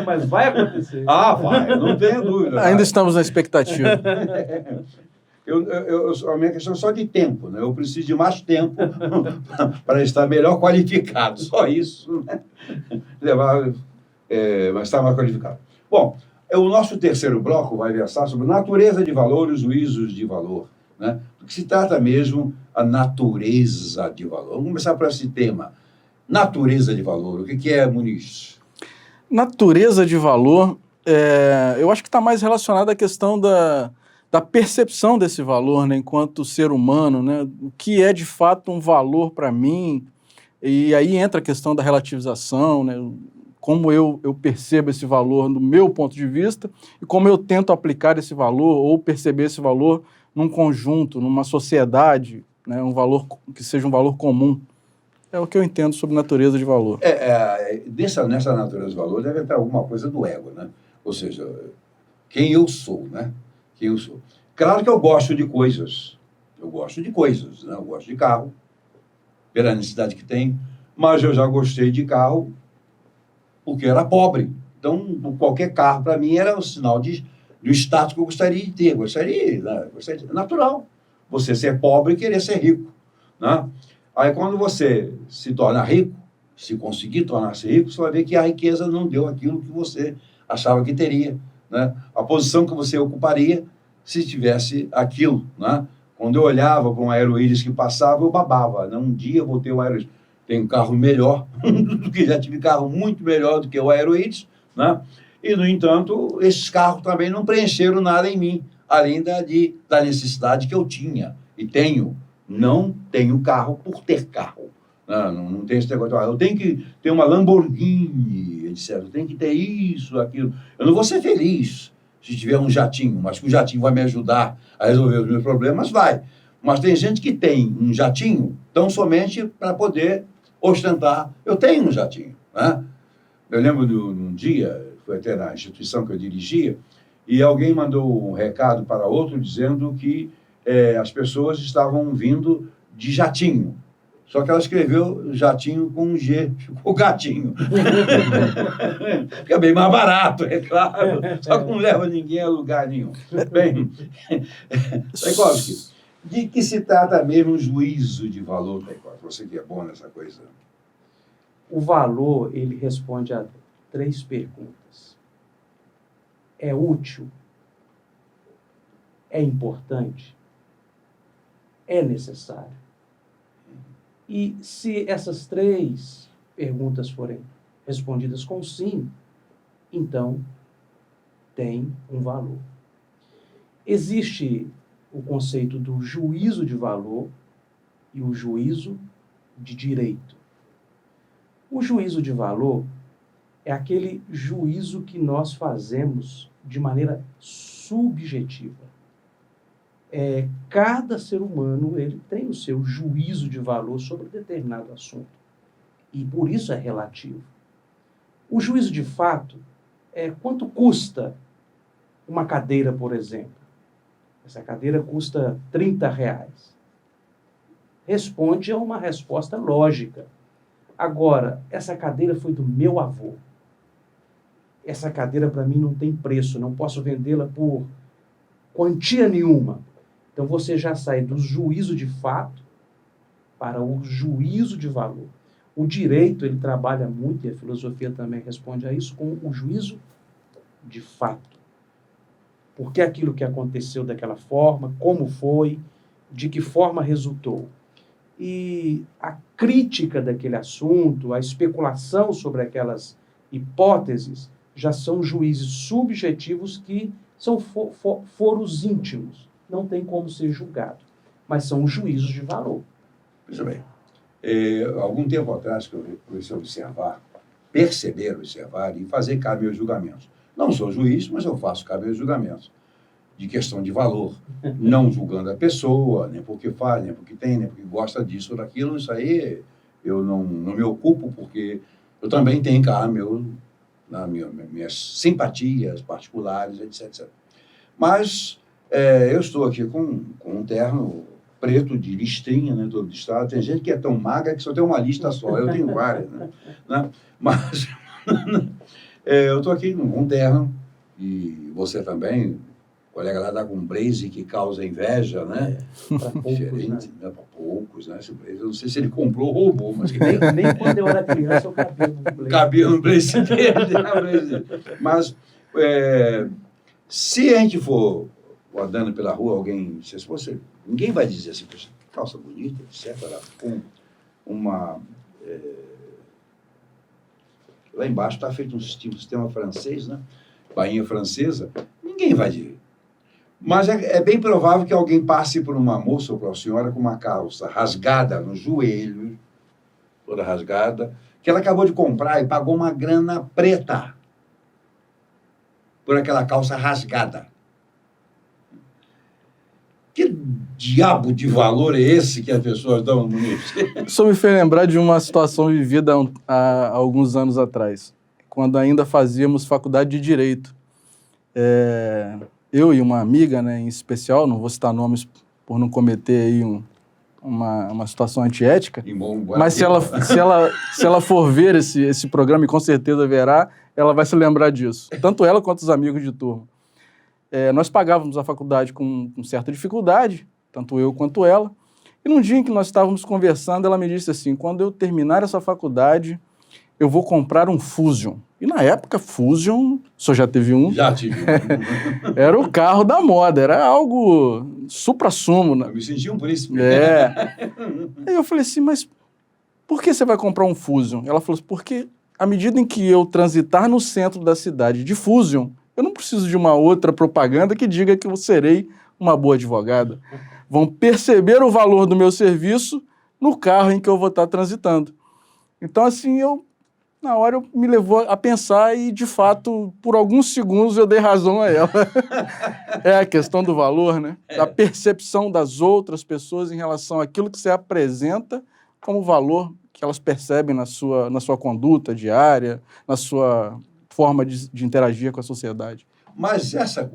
[SPEAKER 3] Mas vai acontecer.
[SPEAKER 2] Ah, vai, não tenha dúvida.
[SPEAKER 4] Ainda estamos na expectativa.
[SPEAKER 2] A minha questão é só de tempo, né? Eu preciso de mais tempo para estar melhor qualificado. Só isso, né? Mas estar mais qualificado. Bom, o nosso terceiro bloco vai versar sobre natureza de valor e os juízos de valor. né? Do que se trata mesmo a natureza de valor. Vamos começar por esse tema. Natureza de valor. O que é, Muniz?
[SPEAKER 4] Natureza de valor, eu acho que está mais relacionado à questão da percepção desse valor, né, enquanto ser humano, né? O que é de fato um valor para mim, e aí entra a questão da relativização, né? Como eu percebo esse valor do meu ponto de vista e como eu tento aplicar esse valor ou perceber esse valor num conjunto, numa sociedade, né? Um valor que seja um valor comum. É o que eu entendo sobre natureza de valor.
[SPEAKER 2] Nessa natureza de valor deve entrar alguma coisa do ego, né? Ou seja, quem eu sou, né? Quem eu sou. Claro que eu gosto de coisas. Eu gosto de coisas, né? Eu gosto de carro, pela necessidade que tem, mas eu já gostei de carro porque eu era pobre. Então, qualquer carro, para mim, era um sinal do status que eu gostaria de ter. Gostaria de, natural. Você ser pobre e querer ser rico, né? Aí, quando você se torna rico, se conseguir tornar-se rico, você vai ver que a riqueza não deu aquilo que você achava que teria, né? A posição que você ocuparia se tivesse aquilo, né? Quando eu olhava para um aeroíris que passava, eu babava, né? Um dia eu vou ter um aeroíris. Tem um carro melhor do que já tive carro muito melhor do que o aeroíris, né? E, no entanto, esses carros também não preencheram nada em mim, além da necessidade que eu tinha e tenho. Não tenho carro por ter carro. Não tem esse negócio. Eu tenho que ter uma Lamborghini, etc. Eu tenho que ter isso, aquilo. Eu não vou ser feliz se tiver um jatinho, mas que o jatinho vai me ajudar a resolver os meus problemas, vai. Mas tem gente que tem um jatinho tão somente para poder ostentar. Eu tenho um jatinho, né? Eu lembro de um dia, foi até na instituição que eu dirigia, e alguém mandou um recado para outro dizendo que as pessoas estavam vindo de jatinho. Só que ela escreveu jatinho com um G, ficou gatinho. Fica bem mais barato, é claro. Só que não leva ninguém a lugar nenhum. Bem, Tchaikovsky, de que se trata mesmo o juízo de valor, Tchaikovsky? Você que é bom nessa coisa.
[SPEAKER 3] O valor, ele responde a 3 perguntas. É útil? É importante? É necessário? E se essas 3 perguntas forem respondidas com sim, então tem um valor. Existe o conceito do juízo de valor e o juízo de direito. O juízo de valor é aquele juízo que nós fazemos de maneira subjetiva. Cada ser humano ele tem o seu juízo de valor sobre determinado assunto. E por isso é relativo. O juízo de fato é quanto custa uma cadeira, por exemplo. Essa cadeira custa R$30. Responde a uma resposta lógica. Agora, essa cadeira foi do meu avô. Essa cadeira para mim não tem preço, não posso vendê-la por quantia nenhuma. Então você já sai do juízo de fato para o juízo de valor. O direito, ele trabalha muito, e a filosofia também responde a isso, com o juízo de fato. Por que aquilo que aconteceu daquela forma, como foi, de que forma resultou. E a crítica daquele assunto, a especulação sobre aquelas hipóteses, já são juízes subjetivos que são foros íntimos. Não tem como ser julgado, mas são juízos de valor.
[SPEAKER 2] Veja bem, algum tempo atrás que eu comecei a observar e fazer caber meus julgamentos. Não sou juiz, mas eu faço caber meus julgamentos de questão de valor, não julgando a pessoa, nem porque faz, nem porque tem, nem porque gosta disso ou daquilo. Isso aí eu não me ocupo, porque eu também tenho cá minhas simpatias particulares, etc. Mas eu estou aqui com um terno preto de listrinha, né, todo listrado. Tem gente que é tão magra que só tem uma lista só. Eu tenho várias, né? Mas eu estou aqui com um terno, e você também, o colega lá está com um blazer que causa inveja, né?
[SPEAKER 3] Para poucos, né?
[SPEAKER 2] Para poucos, né? Esse blazer, eu não sei se ele comprou ou roubou, mas que
[SPEAKER 3] nem quando eu era criança eu cabia no blazer.
[SPEAKER 2] Cabia no blazer dele. Mas se a gente for andando pela rua, alguém disse assim, ninguém vai dizer assim, poxa, calça bonita, etc. Com uma... lá embaixo está feito um sistema francês, né? Bainha francesa, ninguém vai dizer. Mas é bem provável que alguém passe por uma moça ou por uma senhora com uma calça rasgada no joelho, toda rasgada, que ela acabou de comprar e pagou uma grana preta por aquela calça rasgada. Que diabo de valor é esse que as pessoas dão, Muniz?
[SPEAKER 4] Isso me fez lembrar de uma situação vivida há alguns anos atrás, quando ainda fazíamos faculdade de Direito. Eu e uma amiga, né, em especial, não vou citar nomes por não cometer aí uma situação antiética, mas se ela for ver esse programa, e com certeza verá, ela vai se lembrar disso. Tanto ela quanto os amigos de turma. Nós pagávamos a faculdade com certa dificuldade, tanto eu quanto ela, e num dia em que nós estávamos conversando, ela me disse assim, quando eu terminar essa faculdade, eu vou comprar um Fusion. E na época, Fusion, o senhor já teve um?
[SPEAKER 2] Já tive um.
[SPEAKER 4] Era o carro da moda, era algo supra-sumo. Né?
[SPEAKER 2] Eu me senti um príncipe.
[SPEAKER 4] Aí eu falei assim, mas por que você vai comprar um Fusion? Ela falou assim, porque à medida em que eu transitar no centro da cidade de Fusion, eu não preciso de uma outra propaganda que diga que eu serei uma boa advogada. Vão perceber o valor do meu serviço no carro em que eu vou estar transitando. Então, assim, na hora me levou a pensar e, de fato, por alguns segundos eu dei razão a ela. É a questão do valor, né? Da percepção das outras pessoas em relação àquilo que você apresenta como valor que elas percebem na sua conduta diária, na sua forma de interagir com a sociedade.
[SPEAKER 2] Mas essa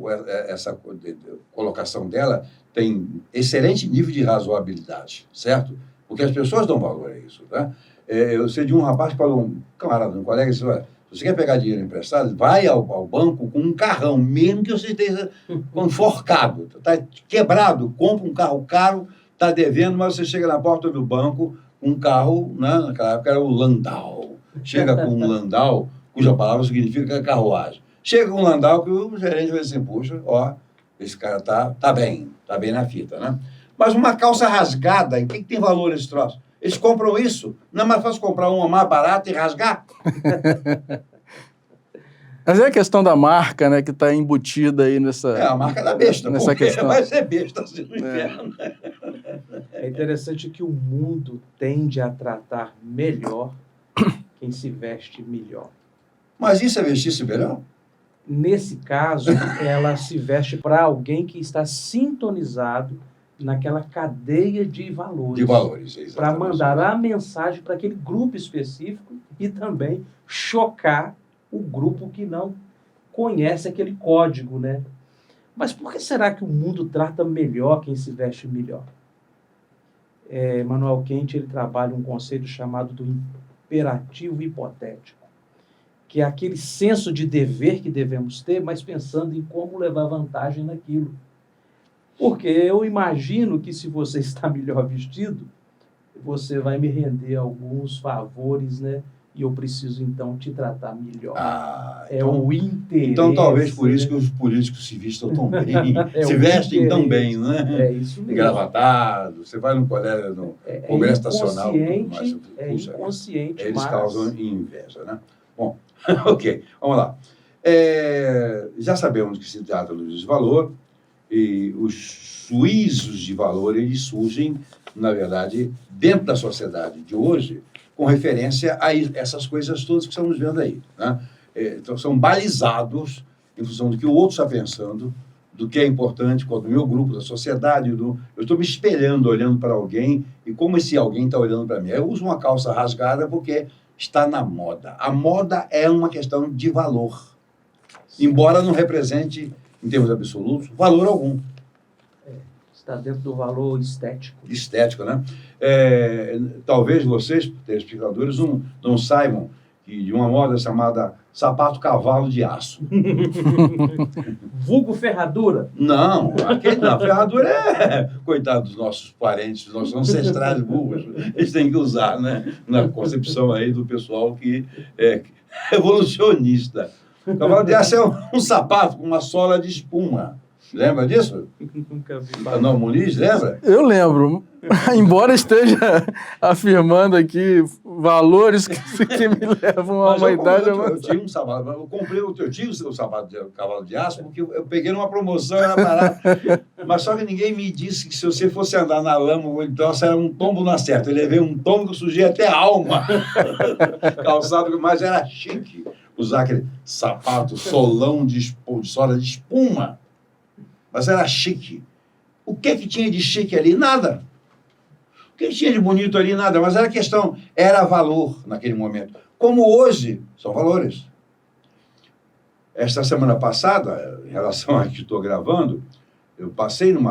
[SPEAKER 2] colocação dela tem excelente nível de razoabilidade, certo? Porque as pessoas dão valor a isso, tá? Eu sei de um rapaz que falou, um camarada, um colega, disse, olha, se você quer pegar dinheiro emprestado, vai ao banco com um carrão, mesmo que você esteja enforcado, está quebrado, compra um carro caro, está devendo, mas você chega na porta do banco com um carro, né, naquela época era o Landau, chega com um Landau, cuja palavra significa carruagem. Chega com um Landau que o gerente vai dizer assim, puxa, ó, esse cara tá bem na fita, né? Mas uma calça rasgada, em que tem valor esse troço? Eles compram isso? Não é mais fácil comprar uma mais barata e rasgar?
[SPEAKER 4] Mas é a questão da marca, né, que está embutida aí nessa...
[SPEAKER 2] a marca da besta,
[SPEAKER 4] nessa questão.
[SPEAKER 2] Vai ser besta assim no inferno.
[SPEAKER 3] É interessante que o mundo tende a tratar melhor quem se veste melhor.
[SPEAKER 2] Mas isso é vestir-se melhor?
[SPEAKER 3] Nesse caso, ela se veste para alguém que está sintonizado naquela cadeia de valores.
[SPEAKER 2] De valores, exatamente.
[SPEAKER 3] Para mandar a mensagem para aquele grupo específico e também chocar o grupo que não conhece aquele código, né? Mas por que será que o mundo trata melhor quem se veste melhor? Manuel Kant, ele trabalha um conceito chamado do imperativo hipotético, que é aquele senso de dever que devemos ter, mas pensando em como levar vantagem naquilo. Porque eu imagino que se você está melhor vestido, você vai me render alguns favores, né? E eu preciso, então, te tratar melhor.
[SPEAKER 2] Então,
[SPEAKER 3] o interesse.
[SPEAKER 2] Então, talvez por isso que os políticos se vistam tão bem, se vestem tão bem, né?
[SPEAKER 3] É isso mesmo.
[SPEAKER 2] Engravatado, você vai no colégio, no Congresso Nacional.
[SPEAKER 3] Inconsciente,
[SPEAKER 2] eles causam inveja, né? Bom, ok, vamos lá. Já sabemos que se trata do juízo de valor, e os juízos de valor, eles surgem, na verdade, dentro da sociedade de hoje, com referência a essas coisas todas que estamos vendo aí, né? Então, são balizados em função do que o outro está pensando, do que é importante, qual do meu grupo, da sociedade. Eu estou me espelhando, olhando para alguém, e como esse alguém está olhando para mim. Eu uso uma calça rasgada porque está na moda. A moda é uma questão de valor, embora não represente, em termos absolutos, valor algum.
[SPEAKER 3] Está dentro do valor estético.
[SPEAKER 2] Estético, né? Talvez vocês, telespectadores, não saibam que de uma moda chamada sapato cavalo de aço.
[SPEAKER 3] Vulgo ferradura?
[SPEAKER 2] Não, a ferradura coitado dos nossos parentes, dos nossos ancestrais burros. Eles têm que usar, né? Na concepção aí do pessoal que é evolucionista. O cavalo de aço é um sapato com uma sola de espuma. Lembra disso?
[SPEAKER 3] Nunca vi.
[SPEAKER 2] Manuel Muniz, lembra?
[SPEAKER 4] Eu lembro, embora esteja afirmando aqui valores que me levam a
[SPEAKER 2] Mas
[SPEAKER 4] uma
[SPEAKER 2] eu,
[SPEAKER 4] idade...
[SPEAKER 2] eu tinha um sapato, eu comprei, eu tinha o sapato de cavalo de aço, porque eu peguei numa promoção, era barato. Mas só que ninguém me disse que se você fosse andar na lama ou então era um tombo na certa. Eu levei um tombo que eu sujei até a alma. Calçado, mas era chique usar aquele sapato solão de sola de espuma. Mas era chique. O que tinha de chique ali? Nada. O que tinha de bonito ali? Nada. Mas era questão, era valor naquele momento. Como hoje, são valores. Esta semana passada, em relação a que estou gravando, eu passei num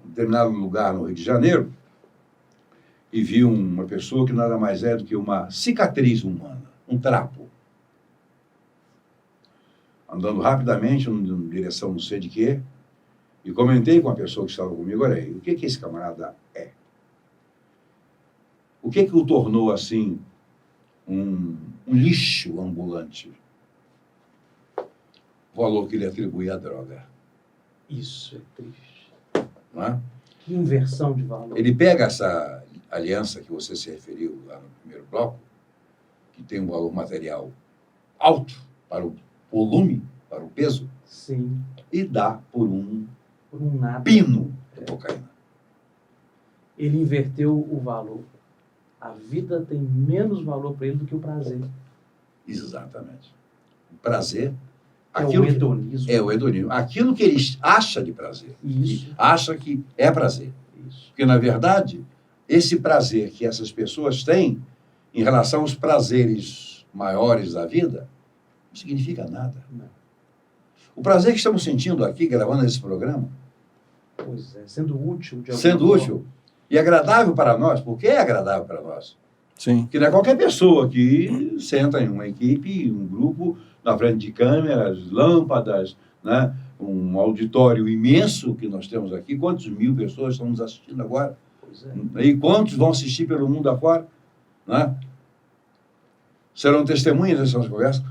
[SPEAKER 2] determinado lugar no Rio de Janeiro e vi uma pessoa que nada mais é do que uma cicatriz humana, um trapo. Andando rapidamente em direção não sei de quê, e comentei com a pessoa que estava comigo, olha aí, o que esse camarada é? O que o tornou, assim, um lixo ambulante? O valor que ele atribui à droga.
[SPEAKER 3] Isso é triste.
[SPEAKER 2] Não é?
[SPEAKER 3] Que inversão de valor.
[SPEAKER 2] Ele pega essa aliança que você se referiu lá no primeiro bloco, que tem um valor material alto para o volume, para o peso,
[SPEAKER 3] Sim.
[SPEAKER 2] e dá por um
[SPEAKER 3] nada.
[SPEAKER 2] pino de cocaína.
[SPEAKER 3] Ele inverteu o valor. A vida tem menos valor para ele do que o prazer.
[SPEAKER 2] Exatamente. O prazer...
[SPEAKER 3] É o hedonismo.
[SPEAKER 2] É o hedonismo. Aquilo que ele acha de prazer.
[SPEAKER 3] Isso.
[SPEAKER 2] Que acha que é prazer.
[SPEAKER 3] Isso.
[SPEAKER 2] Porque, na verdade, esse prazer que essas pessoas têm em relação aos prazeres maiores da vida não significa nada.
[SPEAKER 3] Não.
[SPEAKER 2] O prazer que estamos sentindo aqui, gravando esse programa,
[SPEAKER 3] Pois é, sendo útil de alguma
[SPEAKER 2] sendo
[SPEAKER 3] forma.
[SPEAKER 2] útil e agradável para nós, porque é agradável para nós.
[SPEAKER 4] Sim.
[SPEAKER 2] Porque não é qualquer pessoa que senta em uma equipe, um grupo, na frente de câmeras, lâmpadas, né? Um auditório imenso que nós temos aqui. Quantas mil pessoas estão nos assistindo agora?
[SPEAKER 3] Pois é.
[SPEAKER 2] E quantos vão assistir pelo mundo afora? Né? Serão testemunhas dessas conversas.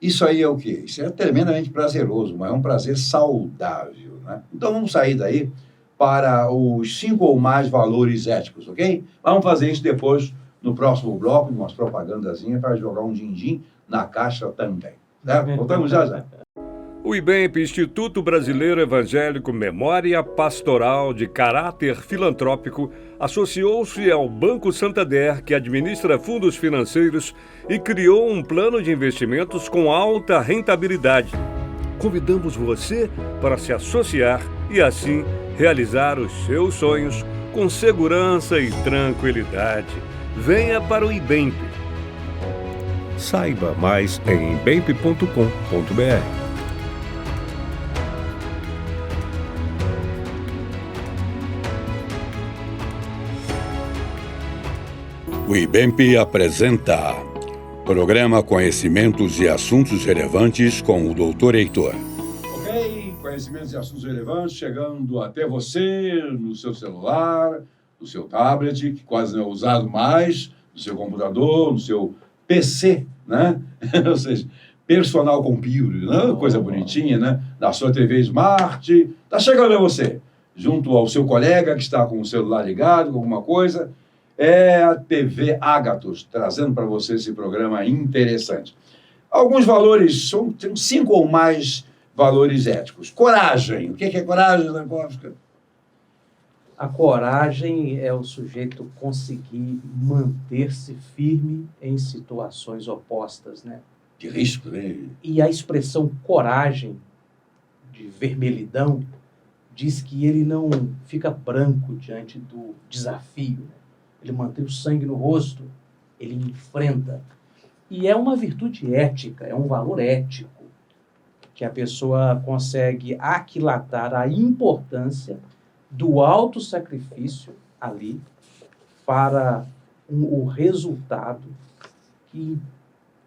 [SPEAKER 2] Isso aí é o quê? Isso é tremendamente prazeroso, mas é um prazer saudável. Né? Então vamos sair daí para os 5 ou mais valores éticos, ok? Vamos fazer isso depois, no próximo bloco, umas propagandazinhas para jogar um din-din na caixa também. Né? Voltamos já já.
[SPEAKER 5] O IBEMP, Instituto Brasileiro Evangélico Memória Pastoral de Caráter Filantrópico, associou-se ao Banco Santander, que administra fundos financeiros, e criou um plano de investimentos com alta rentabilidade. Convidamos você para se associar e, assim, realizar os seus sonhos com segurança e tranquilidade. Venha para o IBEMP. Saiba mais em ibemp.com.br.
[SPEAKER 1] O IBEMP apresenta Programa Conhecimentos e Assuntos Relevantes com o Dr. Heitor.
[SPEAKER 2] Ok, conhecimentos e assuntos relevantes chegando até você no seu celular, no seu tablet, que quase não é usado mais, no seu computador, no seu PC, né? Ou seja, personal computer, né? Coisa bonitinha, né? Na sua TV Smart, está chegando a você, junto ao seu colega que está com o celular ligado, com alguma coisa. É a TV Ágatos, trazendo para você esse programa interessante. Alguns valores, tem 5 ou mais valores éticos. Coragem. O que é coragem, Zankowska?
[SPEAKER 3] A coragem é o sujeito conseguir manter-se firme em situações opostas, né?
[SPEAKER 2] De risco, né?
[SPEAKER 3] E a expressão coragem, de vermelhidão, diz que ele não fica branco diante do desafio, né? Ele mantém o sangue no rosto, ele enfrenta. E é uma virtude ética, é um valor ético, que a pessoa consegue aquilatar a importância do autossacrifício ali para o resultado que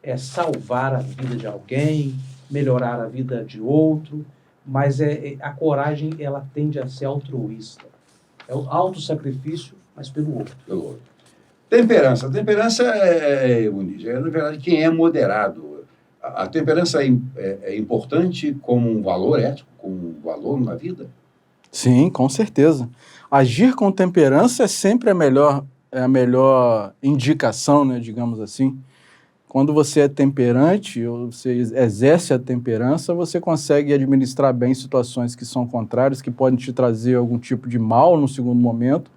[SPEAKER 3] é salvar a vida de alguém, melhorar a vida de outro, mas a coragem ela tende a ser altruísta. É o autossacrifício, mas pelo outro.
[SPEAKER 2] Pelo outro. Temperança. Temperança na verdade, quem é moderado. A temperança é importante como um valor ético, como valor na vida?
[SPEAKER 4] Sim, com certeza. Agir com temperança é sempre a melhor indicação, né, digamos assim. Quando você é temperante, ou você exerce a temperança, você consegue administrar bem situações que são contrárias, que podem te trazer algum tipo de mal no segundo momento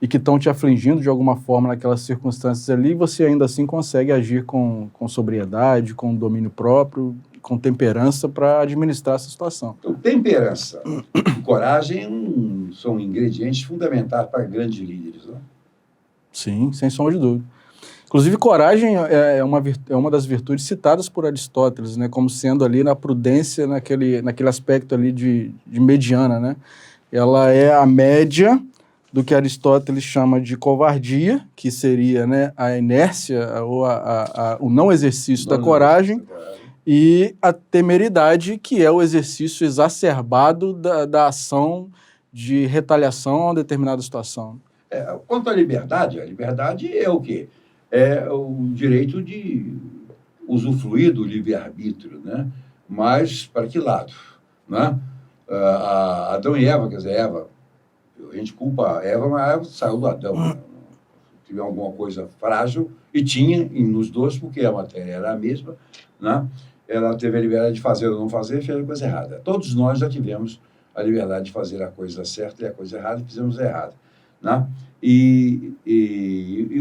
[SPEAKER 4] e que estão te afligindo de alguma forma naquelas circunstâncias ali, e você ainda assim consegue agir com sobriedade, com domínio próprio, com temperança para administrar essa situação.
[SPEAKER 2] Então, temperança e coragem são ingredientes fundamentais para grandes líderes, né?
[SPEAKER 4] Sim, sem sombra de dúvida. Inclusive, coragem é uma das virtudes citadas por Aristóteles, né, como sendo ali na prudência, naquele aspecto ali de mediana, né? Ela é a média do que Aristóteles chama de covardia, que seria, né, a inércia ou o não exercício da coragem, e a temeridade, que é o exercício exacerbado da ação de retaliação a uma determinada situação.
[SPEAKER 2] Quanto à liberdade, a liberdade é o quê? É o direito de usufruir do livre-arbítrio, né? Mas para que lado? Né? Adão e Eva, quer dizer, Eva, a gente culpa a Eva, mas a Eva saiu do Adão. Né? Tive alguma coisa frágil, e tinha nos dois, porque a matéria era a mesma, né? Ela teve a liberdade de fazer ou não fazer, fez a coisa errada. Todos nós já tivemos a liberdade de fazer a coisa certa e a coisa errada, e fizemos a errada. Né? E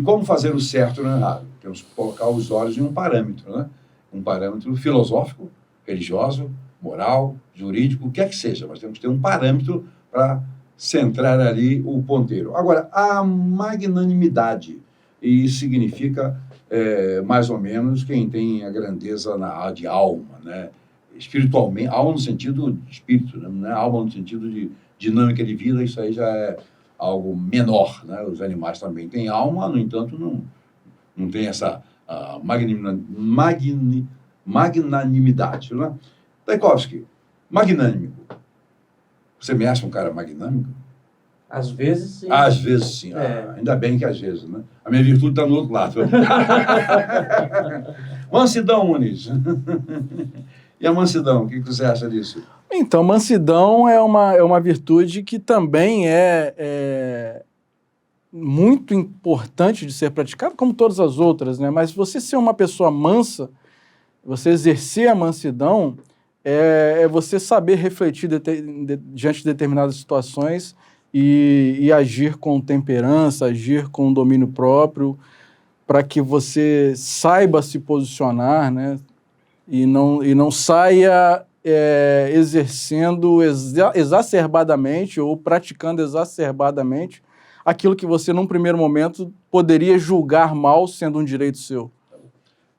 [SPEAKER 2] como fazer o certo e o errado? Temos que colocar os olhos em um parâmetro, né? Um parâmetro filosófico, religioso, moral, jurídico, o que é que seja, mas temos que ter um parâmetro para centrar ali o ponteiro. Agora, a magnanimidade, e isso significa mais ou menos quem tem a grandeza de alma, né? Espiritualmente, alma no sentido de espírito, né? Não é alma no sentido de dinâmica de vida, isso aí já é algo menor, né? Os animais também têm alma, no entanto, não tem essa magnanimidade, né? Tchaikovsky, magnânimo. Você me acha um cara magnânimo?
[SPEAKER 3] Às vezes, sim.
[SPEAKER 2] Às vezes, sim. Ainda bem que às vezes, né? A minha virtude está no outro lado. Mansidão, Muniz. E a mansidão, o que você acha disso?
[SPEAKER 4] Então, mansidão é uma virtude que também é muito importante de ser praticada, como todas as outras, né? Mas você ser uma pessoa mansa, você exercer a mansidão, é você saber refletir diante de determinadas situações e agir com temperança, agir com domínio próprio, para que você saiba se posicionar, né? E não saia exercendo exacerbadamente ou praticando exacerbadamente aquilo que você, num primeiro momento, poderia julgar mal sendo um direito seu.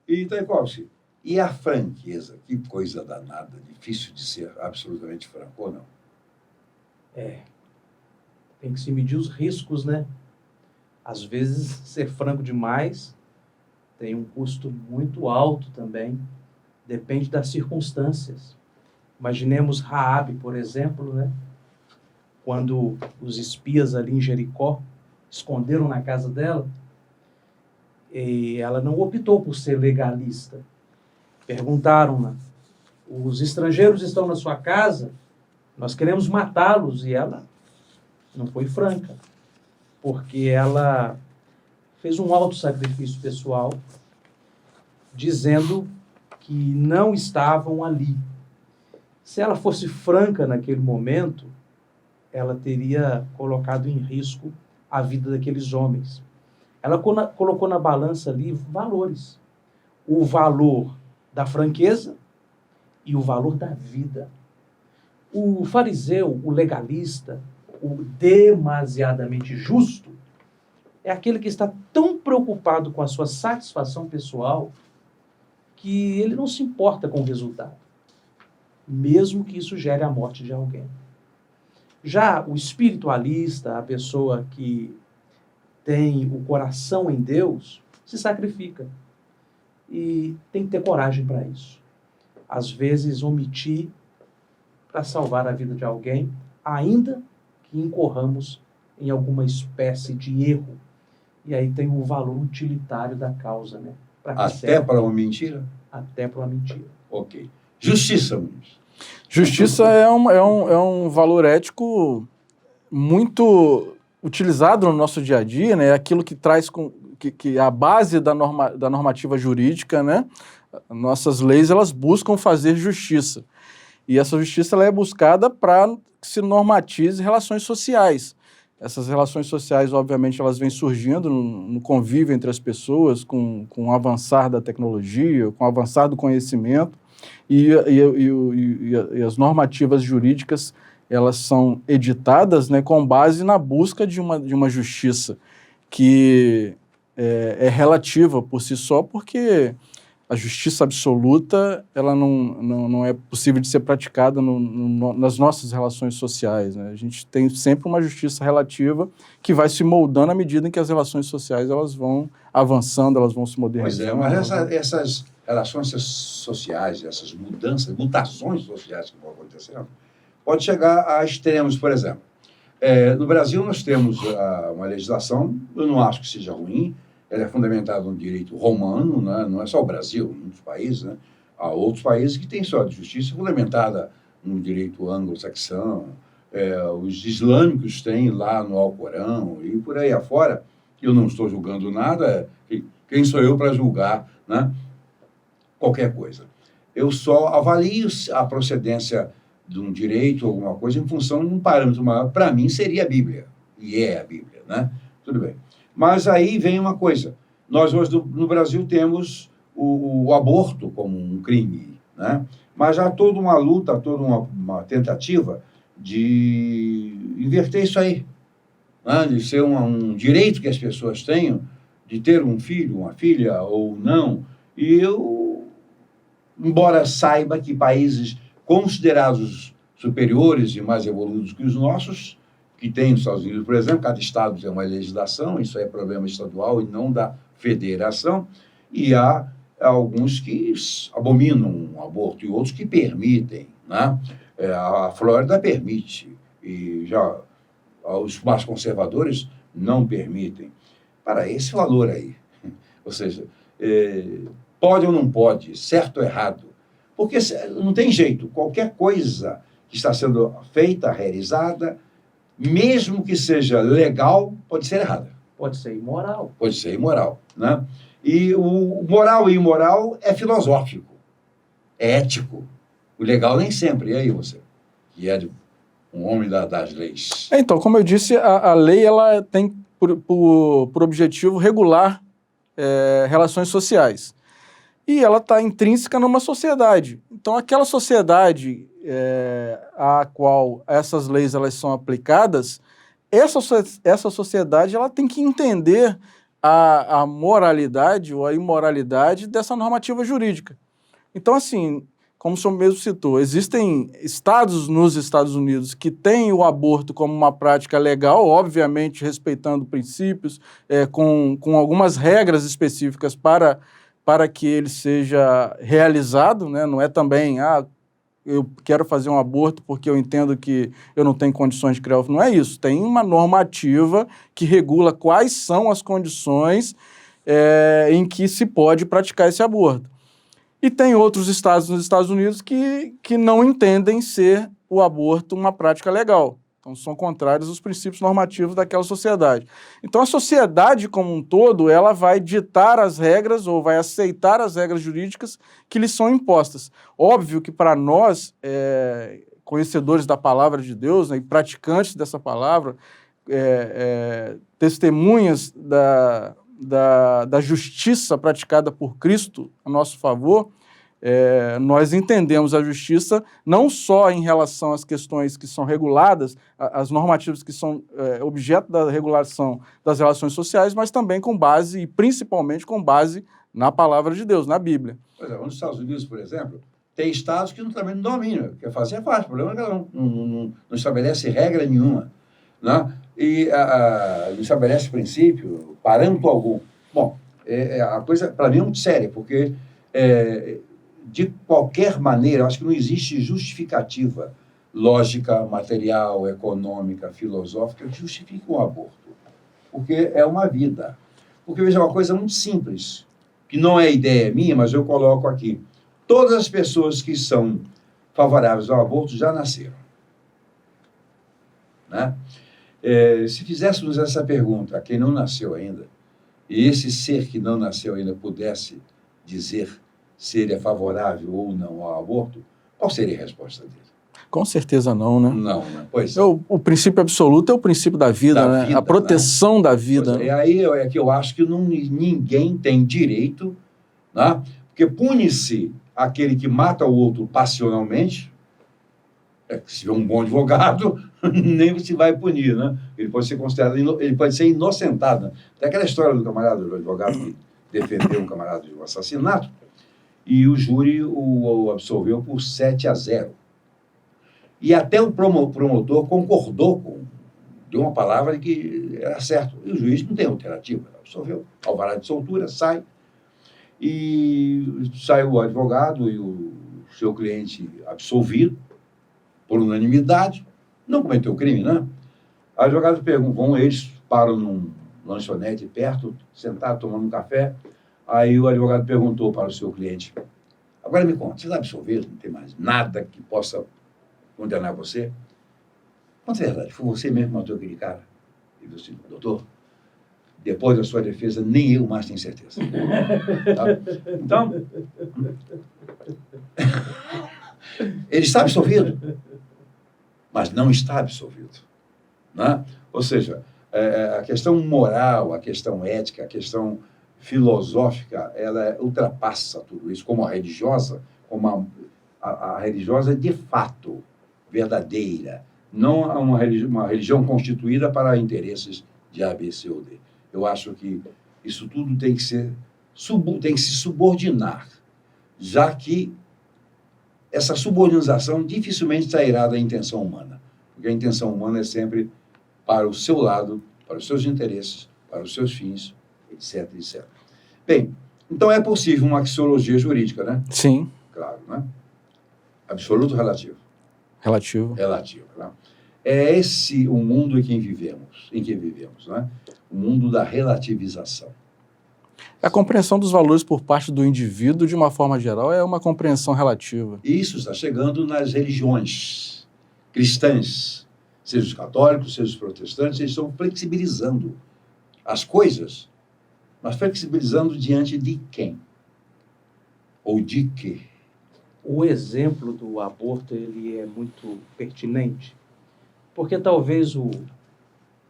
[SPEAKER 2] E, Tchaikovsky, e a franqueza? Que coisa danada, difícil de ser absolutamente franco, ou não?
[SPEAKER 3] Tem que se medir os riscos, né? Às vezes, ser franco demais tem um custo muito alto também. Depende das circunstâncias. Imaginemos Raabe, por exemplo, né? Quando os espias ali em Jericó esconderam na casa dela, e ela não optou por ser legalista. Perguntaram-na: os estrangeiros estão na sua casa? Nós queremos matá-los. E ela não foi franca, porque ela fez um alto sacrifício pessoal, dizendo que não estavam ali. Se ela fosse franca naquele momento, ela teria colocado em risco a vida daqueles homens. Ela colocou na balança ali valores. O valor da franqueza e o valor da vida. O fariseu, o legalista, o demasiadamente justo, é aquele que está tão preocupado com a sua satisfação pessoal que ele não se importa com o resultado, mesmo que isso gere a morte de alguém. Já o espiritualista, a pessoa que tem o coração em Deus, se sacrifica. E tem que ter coragem para isso. Às vezes, omitir para salvar a vida de alguém, ainda que incorramos em alguma espécie de erro. E aí tem o valor utilitário da causa, né?
[SPEAKER 2] Até para uma mentira?
[SPEAKER 3] Até para uma mentira.
[SPEAKER 2] Ok. Justiça, Muniz.
[SPEAKER 4] Justiça é um valor ético muito utilizado no nosso dia a dia, né? É aquilo que traz que a base da normativa jurídica, né? Nossas leis, elas buscam fazer justiça. E essa justiça ela é buscada para que se normatize relações sociais. Essas relações sociais, obviamente, elas vêm surgindo no convívio entre as pessoas, com o avançar da tecnologia, com o avançar do conhecimento, e as normativas jurídicas, elas são editadas, né, com base na busca de uma justiça que é relativa por si só, porque a justiça absoluta ela não é possível de ser praticada nas nossas relações sociais, né? A gente tem sempre uma justiça relativa que vai se moldando à medida em que as relações sociais elas vão avançando, elas vão se modernizando.
[SPEAKER 2] Pois é, mas essas relações sociais, essas mutações sociais que vão acontecendo, pode chegar a extremos, por exemplo. No Brasil nós temos uma legislação, eu não acho que seja ruim, ela é fundamentada no direito romano, né? Não é só o Brasil, muitos países, né? Há outros países que têm sua justiça fundamentada no direito anglo-saxão, os islâmicos têm lá no Alcorão e por aí afora. Eu não estou julgando nada, quem sou eu para julgar, né? Qualquer coisa. Eu só avalio a procedência de um direito, alguma coisa, em função de um parâmetro maior. Para mim seria a Bíblia, e é a Bíblia, né? Tudo bem. Mas aí vem uma coisa, nós hoje no Brasil temos o aborto como um crime, né? Mas há toda uma luta, toda uma tentativa de inverter isso aí, né? De ser um direito que as pessoas tenham de ter um filho, uma filha ou não. E eu, embora saiba que países considerados superiores e mais evoluídos que os nossos, que tem nos Estados Unidos, por exemplo, cada estado tem uma legislação, isso é problema estadual e não da federação, e há alguns que abominam o aborto e outros que permitem, né? A Flórida permite, e já os mais conservadores não permitem. Para esse valor aí, ou seja, pode ou não pode, certo ou errado, porque não tem jeito, qualquer coisa que está sendo feita, realizada, mesmo que seja legal, pode ser errada.
[SPEAKER 3] Pode ser imoral.
[SPEAKER 2] Pode ser imoral, né? E o moral e imoral é filosófico, é ético. O legal nem sempre. E aí você, que é um homem das leis?
[SPEAKER 4] Então, como eu disse, a lei ela tem por objetivo regular relações sociais. E ela está intrínseca numa sociedade. Então, aquela sociedade a qual essas leis elas são aplicadas, essa sociedade ela tem que entender a moralidade ou a imoralidade dessa normativa jurídica. Então, assim, como o senhor mesmo citou, existem estados nos Estados Unidos que têm o aborto como uma prática legal, obviamente respeitando princípios, com algumas regras específicas para que ele seja realizado, né? Não é também, eu quero fazer um aborto porque eu entendo que eu não tenho condições de criar. Não é isso. Tem uma normativa que regula quais são as condições em que se pode praticar esse aborto. E tem outros estados nos Estados Unidos que não entendem ser o aborto uma prática legal. Então, são contrários aos princípios normativos daquela sociedade. Então, a sociedade como um todo, ela vai ditar as regras ou vai aceitar as regras jurídicas que lhes são impostas. Óbvio que para nós, conhecedores da palavra de Deus, né, e praticantes dessa palavra, testemunhas da justiça praticada por Cristo a nosso favor, nós entendemos a justiça não só em relação às questões que são reguladas, as normativas que são objeto da regulação das relações sociais, mas também com base, e principalmente com base na palavra de Deus, na Bíblia.
[SPEAKER 2] Pois é, nos Estados Unidos, por exemplo, tem estados que também não dominam, quer fazer faz, o problema é que ela não estabelece regra nenhuma, né? E não estabelece princípio, parâmetro algum. Bom, a coisa, para mim, é muito séria, porque de qualquer maneira, eu acho que não existe justificativa lógica, material, econômica, filosófica que justifique um aborto. Porque é uma vida. Porque, veja, é uma coisa muito simples, que não é ideia minha, mas eu coloco aqui. Todas as pessoas que são favoráveis ao aborto já nasceram. Né? Se fizéssemos essa pergunta a quem não nasceu ainda, e esse ser que não nasceu ainda pudesse dizer se ele é favorável ou não ao aborto, qual seria a resposta dele?
[SPEAKER 4] Com certeza não, né?
[SPEAKER 2] Não, né? Pois
[SPEAKER 4] O princípio absoluto é o princípio da vida, né?
[SPEAKER 2] vida,
[SPEAKER 4] A proteção da vida.
[SPEAKER 2] Pois aí é que eu acho que ninguém tem direito, né? Porque pune-se aquele que mata o outro passionalmente, se tiver um bom advogado, nem se vai punir, né? Ele pode ser considerado, ele pode ser inocentado. Né? Tem aquela história do camarada, do advogado que defendeu um camarada de um assassinato, e o júri o absolveu por 7-0. E até o promotor concordou deu uma palavra que era certo. E o juiz não tem alternativa, absolveu. Alvará de soltura, sai. E sai o advogado e o seu cliente absolvido, por unanimidade, não cometeu crime, né? O advogado pergunta, eles param num lanchonete perto, sentado, tomando um café. Aí o advogado perguntou para o seu cliente, agora me conta, você está absolvido? Não tem mais nada que possa condenar você? Conta a verdade, foi você mesmo que matou aquele cara? Ele disse, doutor, depois da sua defesa, nem eu mais tenho certeza. Tá? Então, ele está absolvido, mas não está absolvido. Né? Ou seja, a questão moral, a questão ética, a questão filosófica, ela ultrapassa tudo isso, como a religiosa, como a religiosa de fato, verdadeira, não uma religião constituída para interesses de A, B, C ou D. Eu acho que isso tudo tem que se subordinar, já que essa subordinação dificilmente sairá da intenção humana, porque a intenção humana é sempre para o seu lado, para os seus interesses, para os seus fins, etc, etc. Bem, então é possível uma axiologia jurídica, né?
[SPEAKER 4] Sim.
[SPEAKER 2] Claro, né? Absoluto ou relativo?
[SPEAKER 4] Relativo.
[SPEAKER 2] Relativo, né? É esse o mundo em que vivemos, né? O mundo da relativização.
[SPEAKER 4] A compreensão dos valores por parte do indivíduo, de uma forma geral, é uma compreensão relativa.
[SPEAKER 2] Isso está chegando nas religiões cristãs, seja os católicos, seja os protestantes, eles estão flexibilizando as coisas, mas flexibilizando diante de quem? Ou de quê?
[SPEAKER 3] O exemplo do aborto ele é muito pertinente, porque talvez o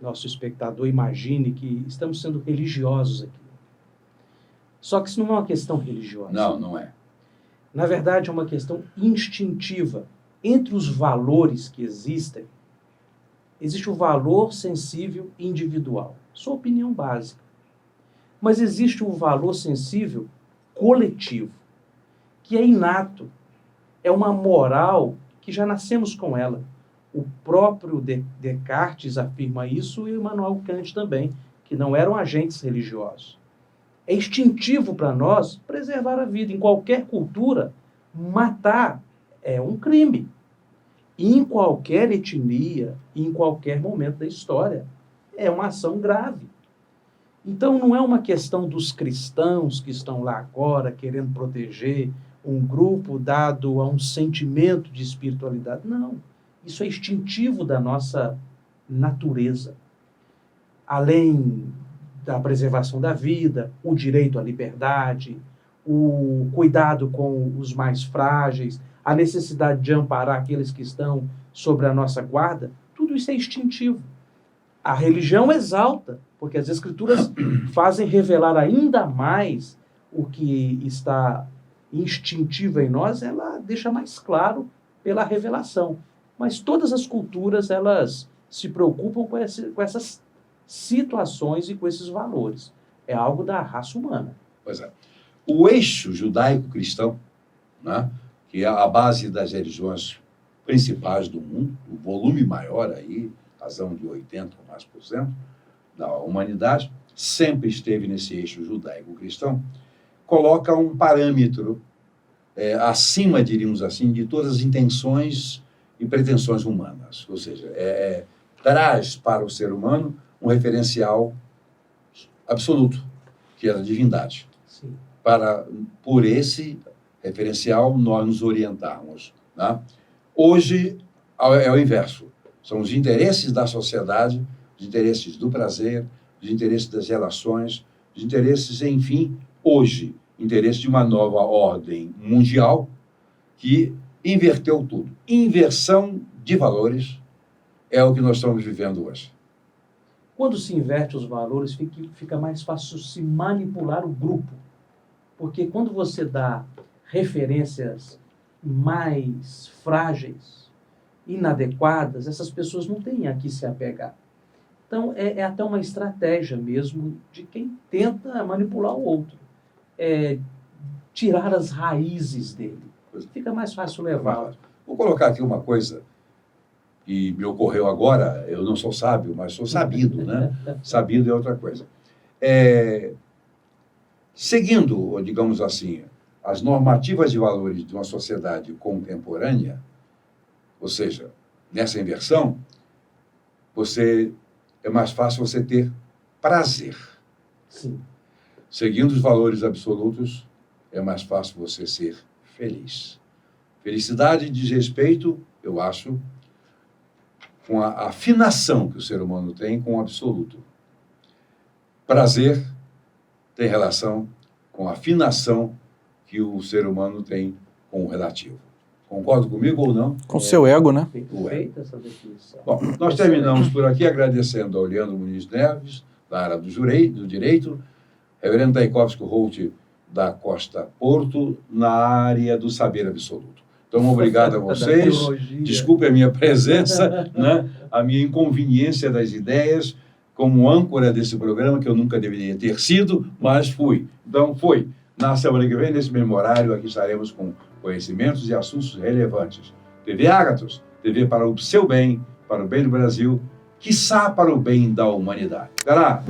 [SPEAKER 3] nosso espectador imagine que estamos sendo religiosos aqui. Só que isso não é uma questão religiosa.
[SPEAKER 2] Não, não é.
[SPEAKER 3] Na verdade, é uma questão instintiva. Entre os valores que existem, existe o valor sensível individual, sua opinião básica. Mas existe o valor sensível coletivo, que é inato. É uma moral que já nascemos com ela. O próprio Descartes afirma isso e o Immanuel Kant também, que não eram agentes religiosos. É instintivo para nós preservar a vida. Em qualquer cultura, matar é um crime. Em qualquer etnia, em qualquer momento da história, é uma ação grave. Então, não é uma questão dos cristãos que estão lá agora querendo proteger um grupo dado a um sentimento de espiritualidade. Não. Isso é instintivo da nossa natureza. Além da preservação da vida, o direito à liberdade, o cuidado com os mais frágeis, a necessidade de amparar aqueles que estão sobre a nossa guarda, tudo isso é instintivo. A religião exalta, porque as escrituras fazem revelar ainda mais o que está instintivo em nós, ela deixa mais claro pela revelação. Mas todas as culturas, elas se preocupam com essas situações e com esses valores. É algo da raça humana.
[SPEAKER 2] Pois é. O eixo judaico-cristão, né, que é a base das religiões principais do mundo, o volume maior aí, razão de 80% ou mais da humanidade, sempre esteve nesse eixo judaico-cristão, coloca um parâmetro acima, diríamos assim, de todas as intenções e pretensões humanas. Ou seja, traz para o ser humano um referencial absoluto, que é a divindade.
[SPEAKER 3] Sim.
[SPEAKER 2] Por esse referencial, nós nos orientarmos né? Hoje é o inverso. São os interesses da sociedade, os interesses do prazer, os interesses das relações, os interesses, enfim, hoje, interesse de uma nova ordem mundial que inverteu tudo. Inversão de valores é o que nós estamos vivendo hoje.
[SPEAKER 3] Quando se inverte os valores, fica mais fácil se manipular o grupo. Porque quando você dá referências mais frágeis, inadequadas, essas pessoas não têm a que se apegar. Então, é até uma estratégia mesmo de quem tenta manipular o outro. Tirar as raízes dele. Fica mais fácil levar.
[SPEAKER 2] Vou colocar aqui uma coisa que me ocorreu agora. Eu não sou sábio, mas sou sabido, né? Sabido é outra coisa. Seguindo, digamos assim, as normativas de valores de uma sociedade contemporânea, ou seja, nessa inversão, é mais fácil você ter prazer.
[SPEAKER 3] Sim.
[SPEAKER 2] Seguindo os valores absolutos, é mais fácil você ser feliz. Felicidade diz respeito, eu acho, com a afinação que o ser humano tem com o absoluto. Prazer tem relação com a afinação que o ser humano tem com o relativo. Concorda comigo ou não?
[SPEAKER 4] Com seu ego, né?
[SPEAKER 3] Perfeita essa definição.
[SPEAKER 2] Bom, nós terminamos por aqui agradecendo ao Leandro Muniz Neves, da área do direito, reverendo Tchaikovsky Holt, da Costa Porto, na área do saber absoluto. Então, obrigado a vocês. Desculpe a minha presença, né? A minha inconveniência das ideias, como âncora desse programa, que eu nunca deveria ter sido, mas fui. Então, foi. Na semana que vem, nesse mesmo horário, aqui estaremos com conhecimentos e assuntos relevantes. TV Ágatos, TV para o seu bem, para o bem do Brasil, quiçá para o bem da humanidade. Até lá!